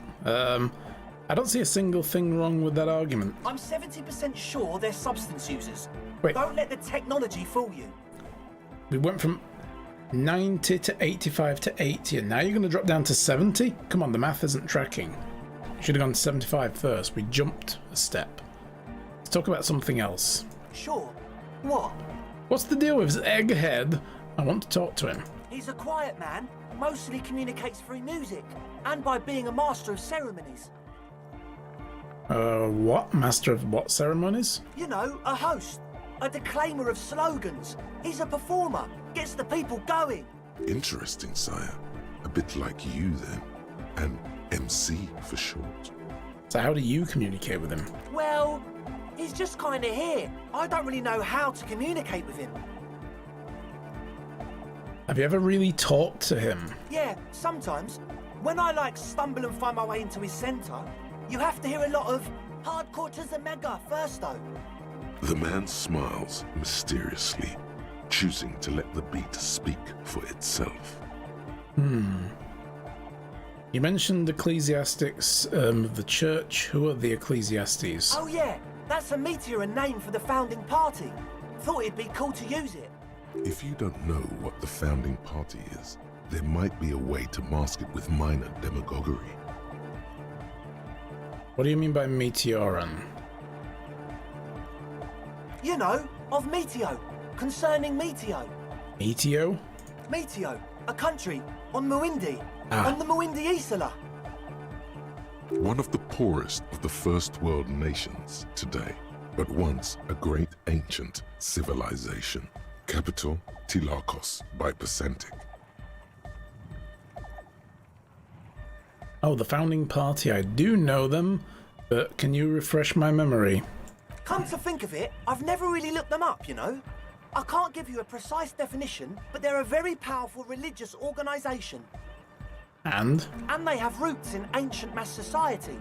I don't see a single thing wrong with that argument. I'm 70% sure they're substance users. Wait. Don't let the technology fool you. We went from 90 to 85 to 80, and now you're going to drop down to 70? Come on, the math isn't tracking. You should have gone to 75 first. We jumped a step. Let's talk about something else. Sure. What? What's the deal with his egghead? I want to talk to him. He's a quiet man, mostly communicates through music, and by being a master of ceremonies. What? Master of what ceremonies? You know, a host, a declaimer of slogans. He's a performer, gets the people going. Interesting, sire. A bit like you, then. An MC for short. So how do you communicate with him? Well, he's just kind of here. I don't really know how to communicate with him. Have you ever really talked to him? Yeah, sometimes. When I stumble and find my way into his centre, you have to hear a lot of hardcore to the mega first though. The man smiles mysteriously, choosing to let the beat speak for itself. You mentioned ecclesiastics of the church. Who are the ecclesiastes? Oh yeah, that's a meteor and name for the founding party. Thought it'd be cool to use it. If you don't know what the founding party is, there might be a way to mask it with minor demagoguery. What do you mean by meteoran? You know, of Meteo, concerning Meteo. Meteo? Meteo, a country on Muindi, Ah. on the Muindi Isola. One of the poorest of the first world nations today, but once a great ancient civilization. Capital, Tilakos by Percentic. Oh, the founding party. I do know them, but can you refresh my memory? Come to think of it, I've never really looked them up, you know. I can't give you a precise definition, but they're a very powerful religious organisation. And? And they have roots in ancient mass society.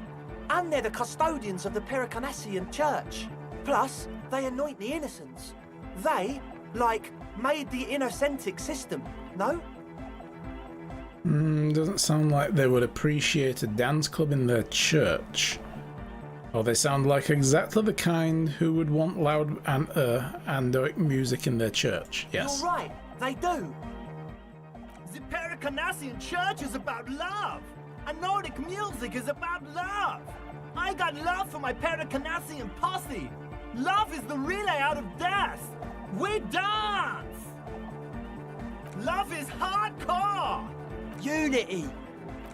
And they're the custodians of the Pericarnassian church. Plus, they anoint the innocents. They, like, made the Innocentic system, no? Doesn't sound like they would appreciate a dance club in their church. Or they sound like exactly the kind who would want loud and andoic music in their church. Yes. You're right, they do. The Pericarnassian church is about love, and Nordic music is about love. I got love for my Pericarnassian posse. Love is the relay out of death. We dance. Love is hardcore. Unity!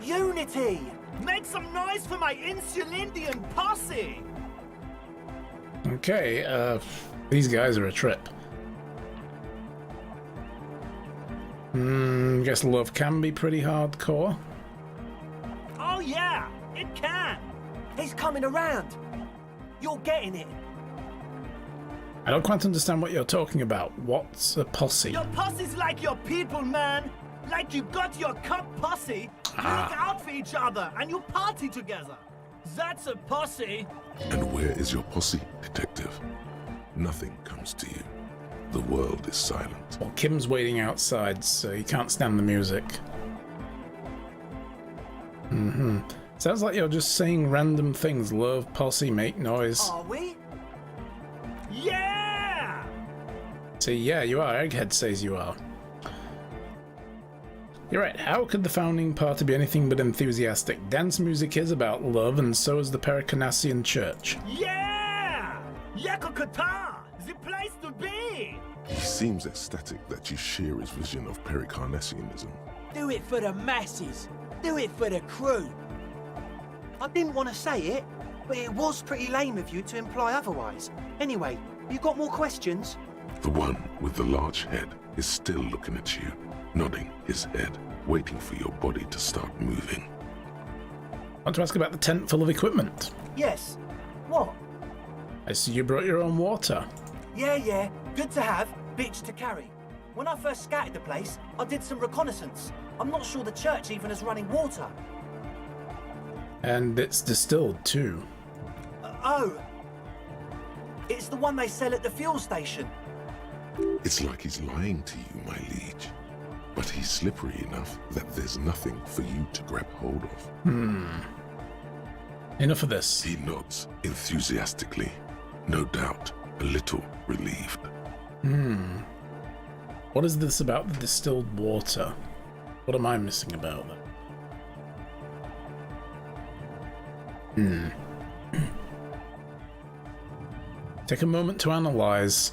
Unity! Make some noise for my Insulindian posse. Okay, these guys are a trip. Guess love can be pretty hardcore. Oh yeah, it can. He's coming around. You're getting it. I don't quite understand what you're talking about. What's a posse? Your posse's like your people, man. Like you got your cup posse. You look out for each other and you party together. That's a posse. And where is your posse, detective? Nothing comes to you. The world is silent. Well, Kim's waiting outside, so he can't stand the music. Sounds like you're just saying random things. Love, posse, make noise. Are we? Yeah! See, yeah, you are. Egghead says you are. You're right. How could the founding party be anything but enthusiastic? Dance music is about love, and so is the Pericarnassian church. Yeah! Yakokata! The place to be! He seems ecstatic that you share his vision of Pericarnassianism. Do it for the masses. Do it for the crew. I didn't want to say it, but it was pretty lame of you to imply otherwise. Anyway, you got more questions? The one with the large head is still looking at you, nodding his head, waiting for your body to start moving. Want to ask about the tent full of equipment? Yes. What? I see you brought your own water. Yeah. Good to have, bitch to carry. When I first scouted the place, I did some reconnaissance. I'm not sure the church even has running water. And it's distilled too. Oh. It's the one they sell at the fuel station. It's like he's lying to you, my liege. But he's slippery enough that there's nothing for you to grab hold of. Enough of this. He nods enthusiastically, no doubt a little relieved. What is this about the distilled water? What am I missing about that? Take a moment to analyze.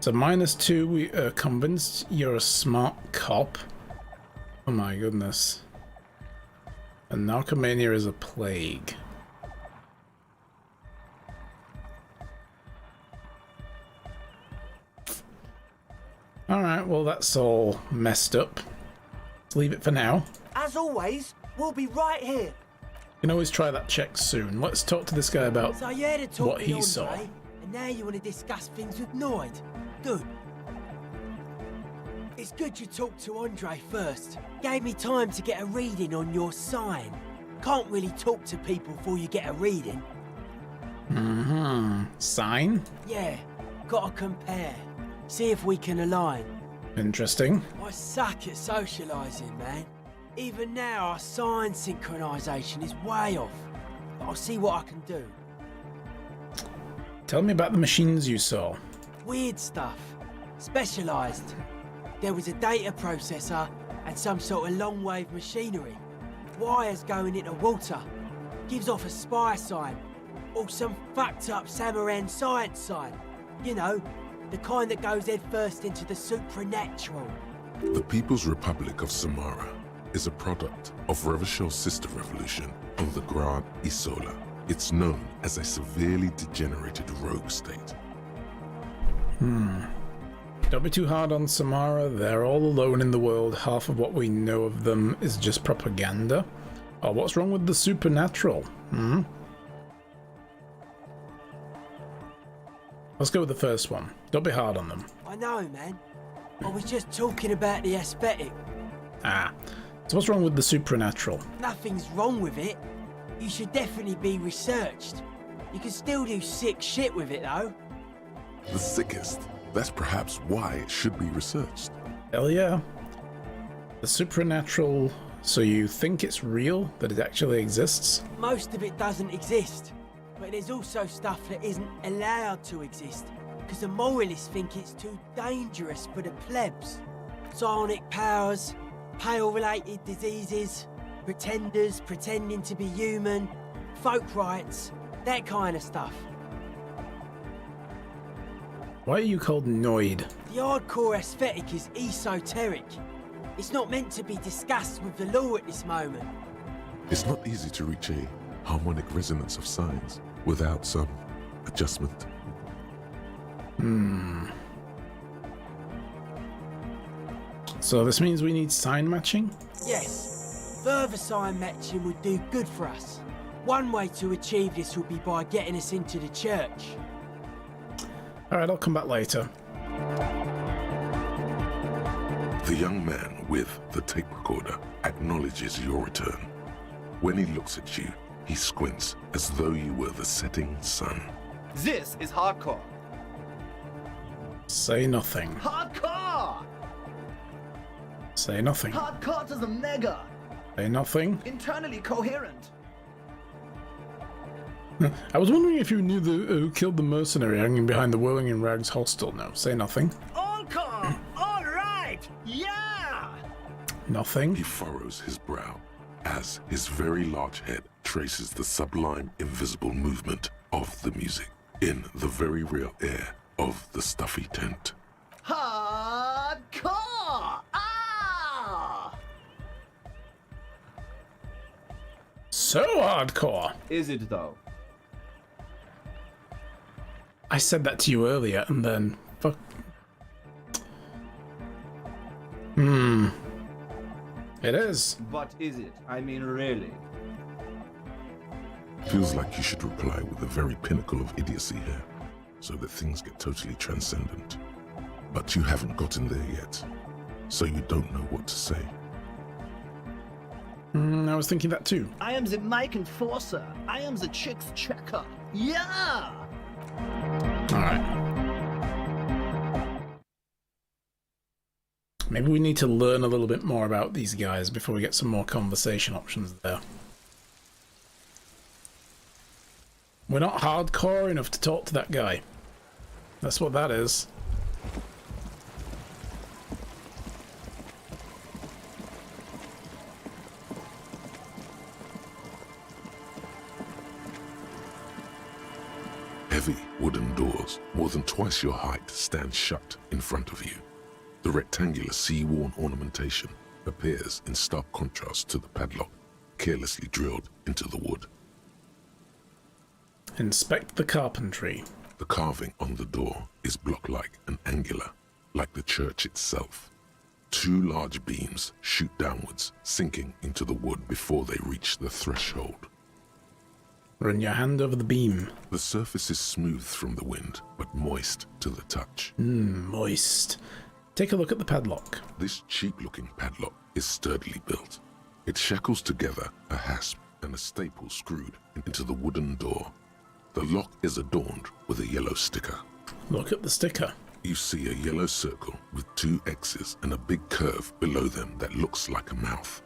So -2, we are convinced you're a smart cop. Oh my goodness. And narcomania is a plague. Alright, well that's all messed up. Let's leave it for now. As always, we'll be right here. You can always try that check soon. Let's talk to this guy about So you had a talk what with he Andre, saw. and now you want to discuss things with Noid. Good. It's good you talked to Andre first. Gave me time to get a reading on your sign. Can't really talk to people before you get a reading. Mm-hmm. Sign? Yeah, gotta compare. See if we can align. Interesting. I suck at socialising, man. Even now, our sign synchronisation is way off. But I'll see what I can do. Tell me about the machines you saw. Weird stuff. Specialised. There was a data processor and some sort of long-wave machinery. Wires going into water. Gives off a spy sign. Or some fucked-up Samaran science sign. You know, the kind that goes headfirst into the supernatural. The People's Republic of Samara is a product of Revachel's sister revolution on the Grand Isola. It's known as a severely degenerated rogue state. Don't be too hard on Samara. They're all alone in the world. Half of what we know of them is just propaganda. Oh, what's wrong with the supernatural? Let's go with the first one. Don't be hard on them. I know, man. I was just talking about the aesthetic. Ah, so what's wrong with the supernatural? Nothing's wrong with it. You should definitely be researched. You can still do sick shit with it, though. The sickest. That's perhaps why it should be researched. Hell yeah. The supernatural, so you think it's real, that it actually exists? Most of it doesn't exist. But there's also stuff that isn't allowed to exist. Because the moralists think it's too dangerous for the plebs. Psionic powers, pale-related diseases, pretenders pretending to be human, folk rights, that kind of stuff. Why are you called Noid? The hardcore aesthetic is esoteric. It's not meant to be discussed with the law at this moment. It's not easy to reach a harmonic resonance of signs without some adjustment. So this means we need sign matching? Yes, further sign matching would do good for us. One way to achieve this would be by getting us into the church. Alright, I'll come back later. The young man with the tape recorder acknowledges your return. When he looks at you, he squints as though you were the setting sun. This is hardcore. Say nothing. Hardcore! Say nothing. Hardcore to the mega. Say nothing. Internally coherent. I was wondering if you knew who killed the mercenary hanging behind the Whirling in Rags hostel. No, say nothing. All calm. All right. Yeah. Nothing. He furrows his brow as his very large head traces the sublime invisible movement of the music in the very real air of the stuffy tent. Hardcore. Ah! So hardcore. Is it though? I said that to you earlier and then... Fuck. It is. But is it? I mean, really? Feels like you should reply with the very pinnacle of idiocy here, so that things get totally transcendent. But you haven't gotten there yet, so you don't know what to say. I was thinking that too. I am the mic enforcer. I am the chicks checker. Yeah! Alright. Maybe we need to learn a little bit more about these guys before we get some more conversation options there. We're not hardcore enough to talk to that guy. That's what that is. Heavy wooden doors, more than twice your height, stand shut in front of you. The rectangular sea-worn ornamentation appears in stark contrast to the padlock, carelessly drilled into the wood. Inspect the carpentry. The carving on the door is block-like and angular, like the church itself. Two large beams shoot downwards, sinking into the wood before they reach the threshold. Run your hand over the beam. The surface is smooth from the wind, but moist to the touch. Moist. Take a look at the padlock. This cheap-looking padlock is sturdily built. It shackles together a hasp and a staple screwed into the wooden door. The lock is adorned with a yellow sticker. Look at the sticker. You see a yellow circle with 2 X's and a big curve below them that looks like a mouth.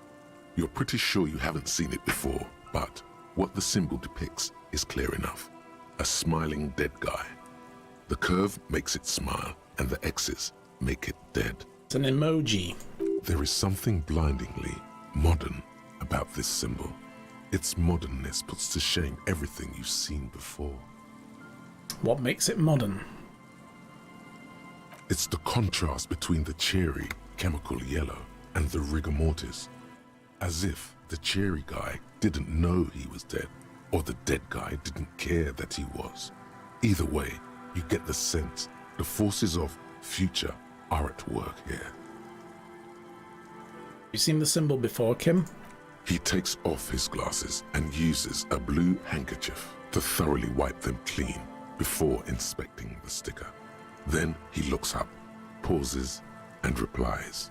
You're pretty sure you haven't seen it before, but what the symbol depicts is clear enough. A smiling dead guy. The curve makes it smile, and the X's make it dead. It's an emoji. There is something blindingly modern about this symbol. Its modernness puts to shame everything you've seen before. What makes it modern? It's the contrast between the cheery, chemical yellow and the rigor mortis. As if the cheery guy didn't know he was dead, or the dead guy didn't care that he was. Either way, you get the sense the forces of future are at work here. You seen the symbol before, Kim? He takes off his glasses and uses a blue handkerchief to thoroughly wipe them clean before inspecting the sticker. Then he looks up, pauses, and replies.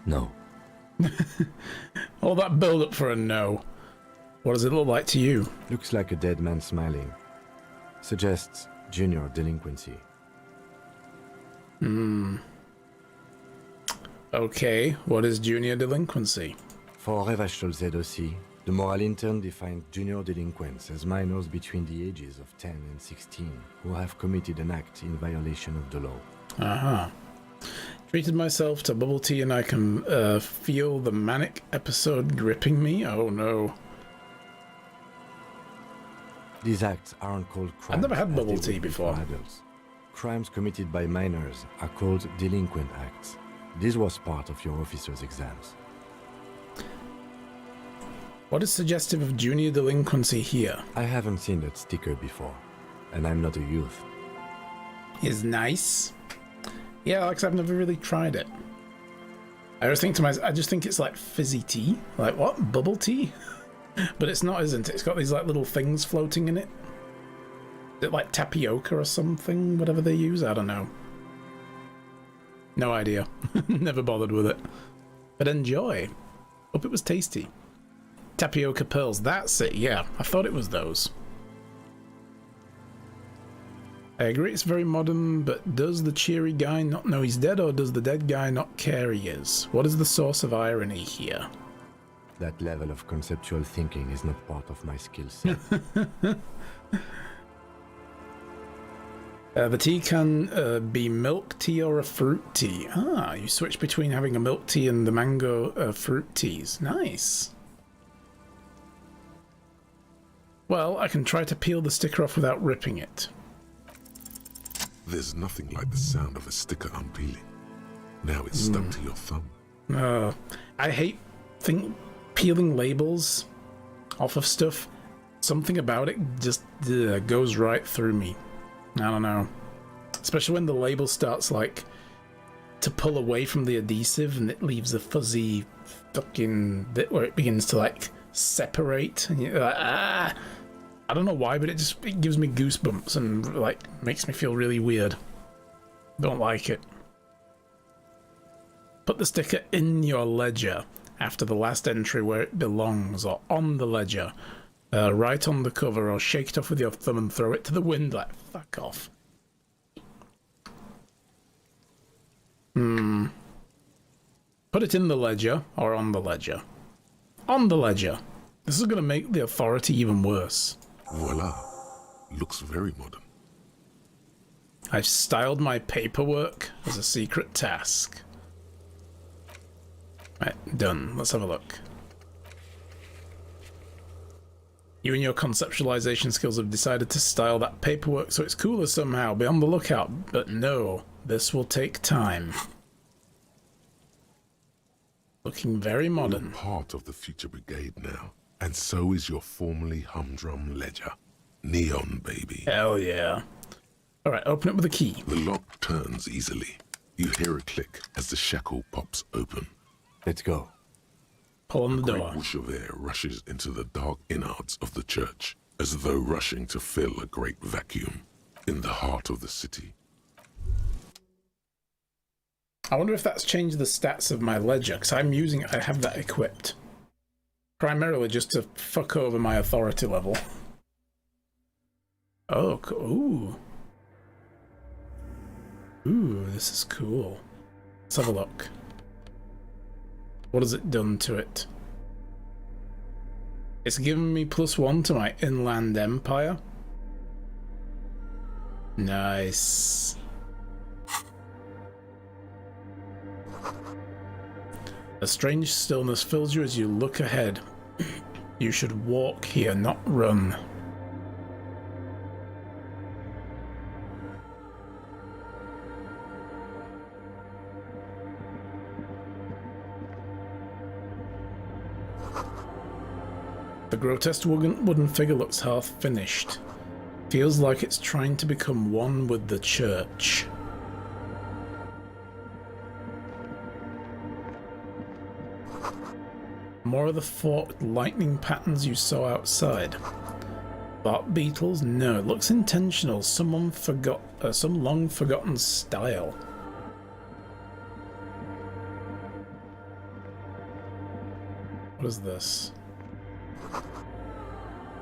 No. All that build-up for a no. What does it look like to you? Looks like a dead man smiling. Suggests junior delinquency. Okay, what is junior delinquency? For Revachol ZOC, the moral intern defined junior delinquents as minors between the ages of 10 and 16 who have committed an act in violation of the law. Uh-huh. Treated myself to bubble tea and I can feel the manic episode gripping me? Oh no. These acts aren't called crimes. I've never had as bubble they tea would be before. for adults. Crimes committed by minors are called delinquent acts. This was part of your officer's exams. What is suggestive of junior delinquency here? I haven't seen that sticker before, and I'm not a youth. Is nice. Yeah, like I've never really tried it. I just think to myself, I just think it's like fizzy tea. Like what? Bubble tea? But it's not, isn't it? It's got these like little things floating in it. Is it like tapioca or something? Whatever they use? I don't know. No idea. Never bothered with it. But enjoy. Hope it was tasty. Tapioca pearls, that's it, yeah. I thought it was those. I agree it's very modern, but does the cheery guy not know he's dead, or does the dead guy not care he is? What is the source of irony here? That level of conceptual thinking is not part of my skill set. The tea can be milk tea or a fruit tea. Ah, you switch between having a milk tea and the mango fruit teas. Nice. Well, I can try to peel the sticker off without ripping it. There's nothing like the sound of a sticker unpeeling. Now it's stuck to your thumb. I hate peeling labels off of stuff. Something about it just goes right through me. I don't know. Especially when the label starts like to pull away from the adhesive and it leaves a fuzzy fucking bit where it begins to like separate and you're like, ah. I don't know why, but it gives me goosebumps and like makes me feel really weird. Don't like it. Put the sticker in your ledger after the last entry where it belongs, or on the ledger. Right on the cover, or shake it off with your thumb and throw it to the wind like, fuck off. Put it in the ledger, or on the ledger. On the ledger. This is going to make the authority even worse. Voila. Looks very modern. I've styled my paperwork as a secret task. Right, done. Let's have a look. You and your conceptualization skills have decided to style that paperwork so it's cooler somehow. Be on the lookout. But no, this will take time. Looking very modern. You're part of the Future Brigade now, and so is your formerly humdrum ledger. Neon, baby. Hell yeah. Alright, open it with a key. The lock turns easily. You hear a click as the shackle pops open. Let's go. Pull on the A great door. whoosh of air rushes into the dark innards of the church, as though rushing to fill a great vacuum in the heart of the city. I wonder if that's changed the stats of my ledger, because I'm using it, I have that equipped. Primarily just to fuck over my authority level. Oh, ooh. Ooh, this is cool. Let's have a look. What has it done to it? It's given me +1 to my Inland Empire. Nice. A strange stillness fills you as you look ahead. You should walk here, not run. The grotesque wooden figure looks half finished. Feels like it's trying to become one with the church. More of the forked lightning patterns you saw outside. Bark beetles? No, it looks intentional. Someone forgot some long forgotten style. What is this?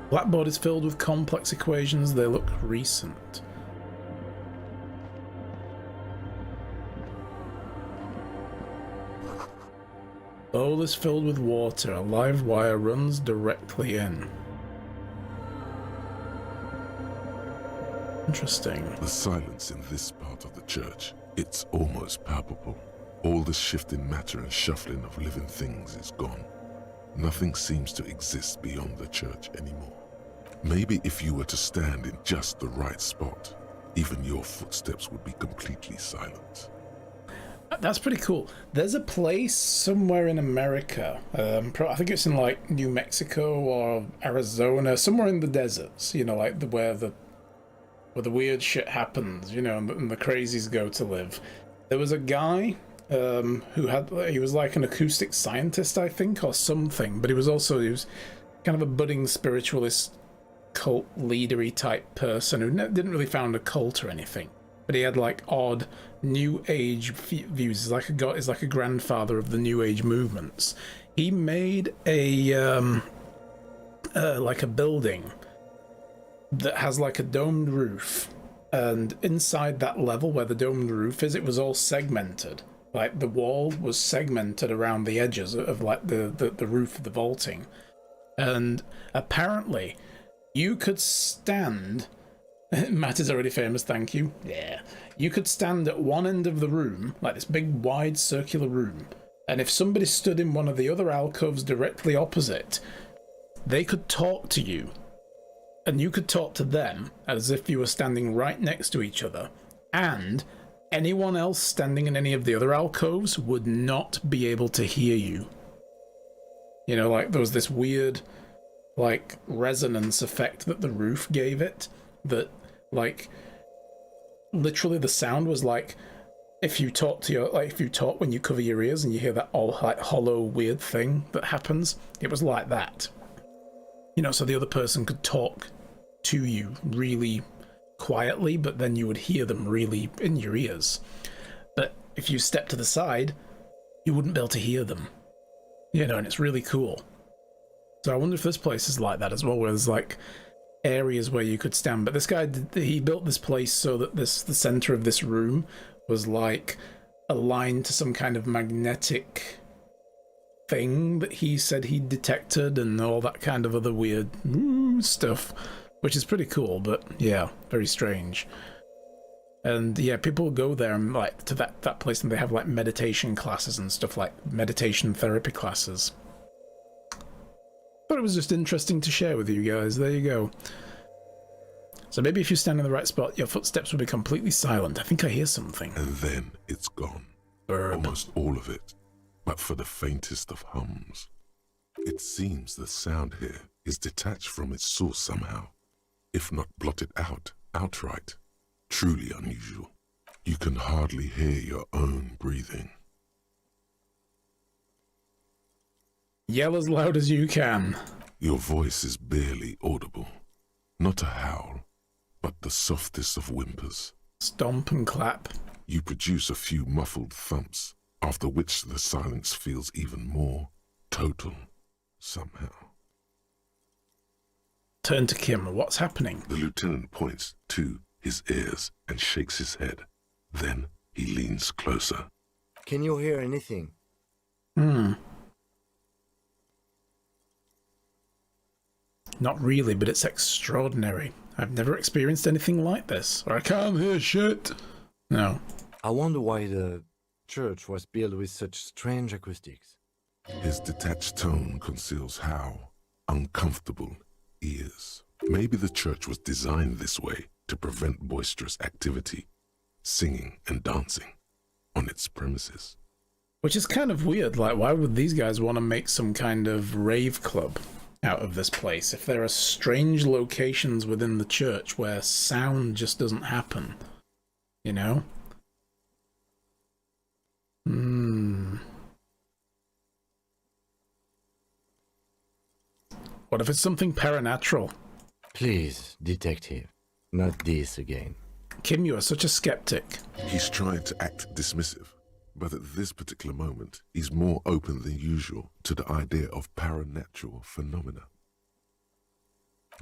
Blackboard is filled with complex equations. They look recent. Bowl is filled with water. A live wire runs directly in. Interesting. The silence in this part of the church, it's almost palpable. All the shifting matter and shuffling of living things is gone. Nothing seems to exist beyond the church anymore. Maybe if you were to stand in just the right spot, even your footsteps would be completely silent. That's pretty cool. There's a place somewhere in America, I think it's in like New Mexico or Arizona, somewhere in the deserts, you know, like where the weird shit happens, you know, and the crazies go to live. There was a guy he was like an acoustic scientist, I think, or something, but he was kind of a budding spiritualist, cult leadery type person who didn't really found a cult or anything, but he had like odd new age views. He's like a grandfather of the new age movements. He made a like a building that has like a domed roof, and inside that level where the domed roof is, it was all segmented. Like the wall was segmented around the edges of like the roof of the vaulting. And apparently you could stand Matt is already famous, thank you. Yeah. You could stand at one end of the room, like this big wide circular room, and if somebody stood in one of the other alcoves directly opposite, they could talk to you. And you could talk to them as if you were standing right next to each other. And anyone else standing in any of the other alcoves would not be able to hear you. You know, like there was this weird, like, resonance effect that the roof gave it. That, like, literally the sound was like, if you talk when you cover your ears and you hear that all like hollow weird thing that happens, it was like that. You know, so the other person could talk to you really quietly, but then you would hear them really in your ears. But if you step to the side, you wouldn't be able to hear them. You know, and it's really cool. So I wonder if this place is like that as well, where there's like areas where you could stand. But this guy, he built this place so that the center of this room was like aligned to some kind of magnetic thing that he said he detected, and all that kind of other weird stuff, which is pretty cool, but yeah, very strange. And yeah, people go there and like to that place, and they have like meditation classes and stuff, like meditation therapy classes. But it was just interesting to share with you guys. There you go. So maybe if you stand in the right spot, your footsteps will be completely silent. I think I hear something. And then it's gone. Almost all of it, but for the faintest of hums. It seems the sound here is detached from its source somehow, if not blotted out outright. Truly unusual. You can hardly hear your own breathing. Yell as loud as you can. Your voice is barely audible. Not a howl, but the softest of whimpers. Stomp and clap. You produce a few muffled thumps, after which the silence feels even more total, somehow. turn to Kim. What's happening? The lieutenant points to his ears and shakes his head. Then he leans closer. Can you hear anything? Not really, but it's extraordinary. I've never experienced anything like this. I can't hear shit. No. I wonder why the church was built with such strange acoustics. His detached tone conceals how uncomfortable he is. Maybe the church was designed this way to prevent boisterous activity, singing and dancing on its premises. Which is kind of weird. Like, why would these guys want to make some kind of rave club out of this place if there are strange locations within the church where sound just doesn't happen? You know? What if it's something paranatural? Please, detective, not this again. Kim, you are such a skeptic. He's trying to act dismissive, but at this particular moment, he's more open than usual to the idea of paranatural phenomena.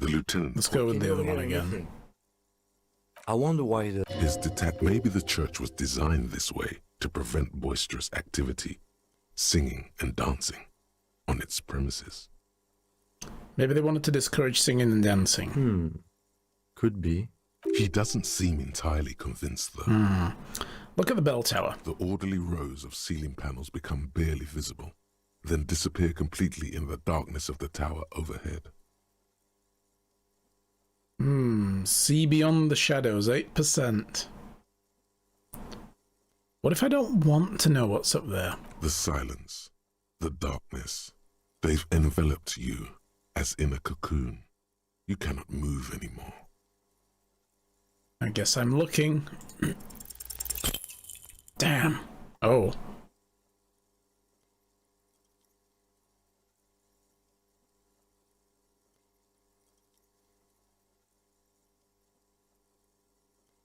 The lieutenant... Let's go with the other one again. I wonder why the... Maybe the church was designed this way to prevent boisterous activity, singing and dancing on its premises. Maybe they wanted to discourage singing and dancing. Could be. He doesn't seem entirely convinced, though. Look at the bell tower. The orderly rows of ceiling panels become barely visible, then disappear completely in the darkness of the tower overhead. See beyond the shadows, 8%. What if I don't want to know what's up there? The silence, the darkness, they've enveloped you as in a cocoon. You cannot move anymore. I guess I'm looking. Damn. Oh.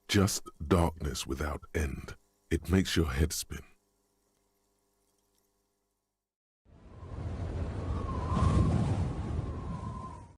Just darkness without end. It makes your head spin.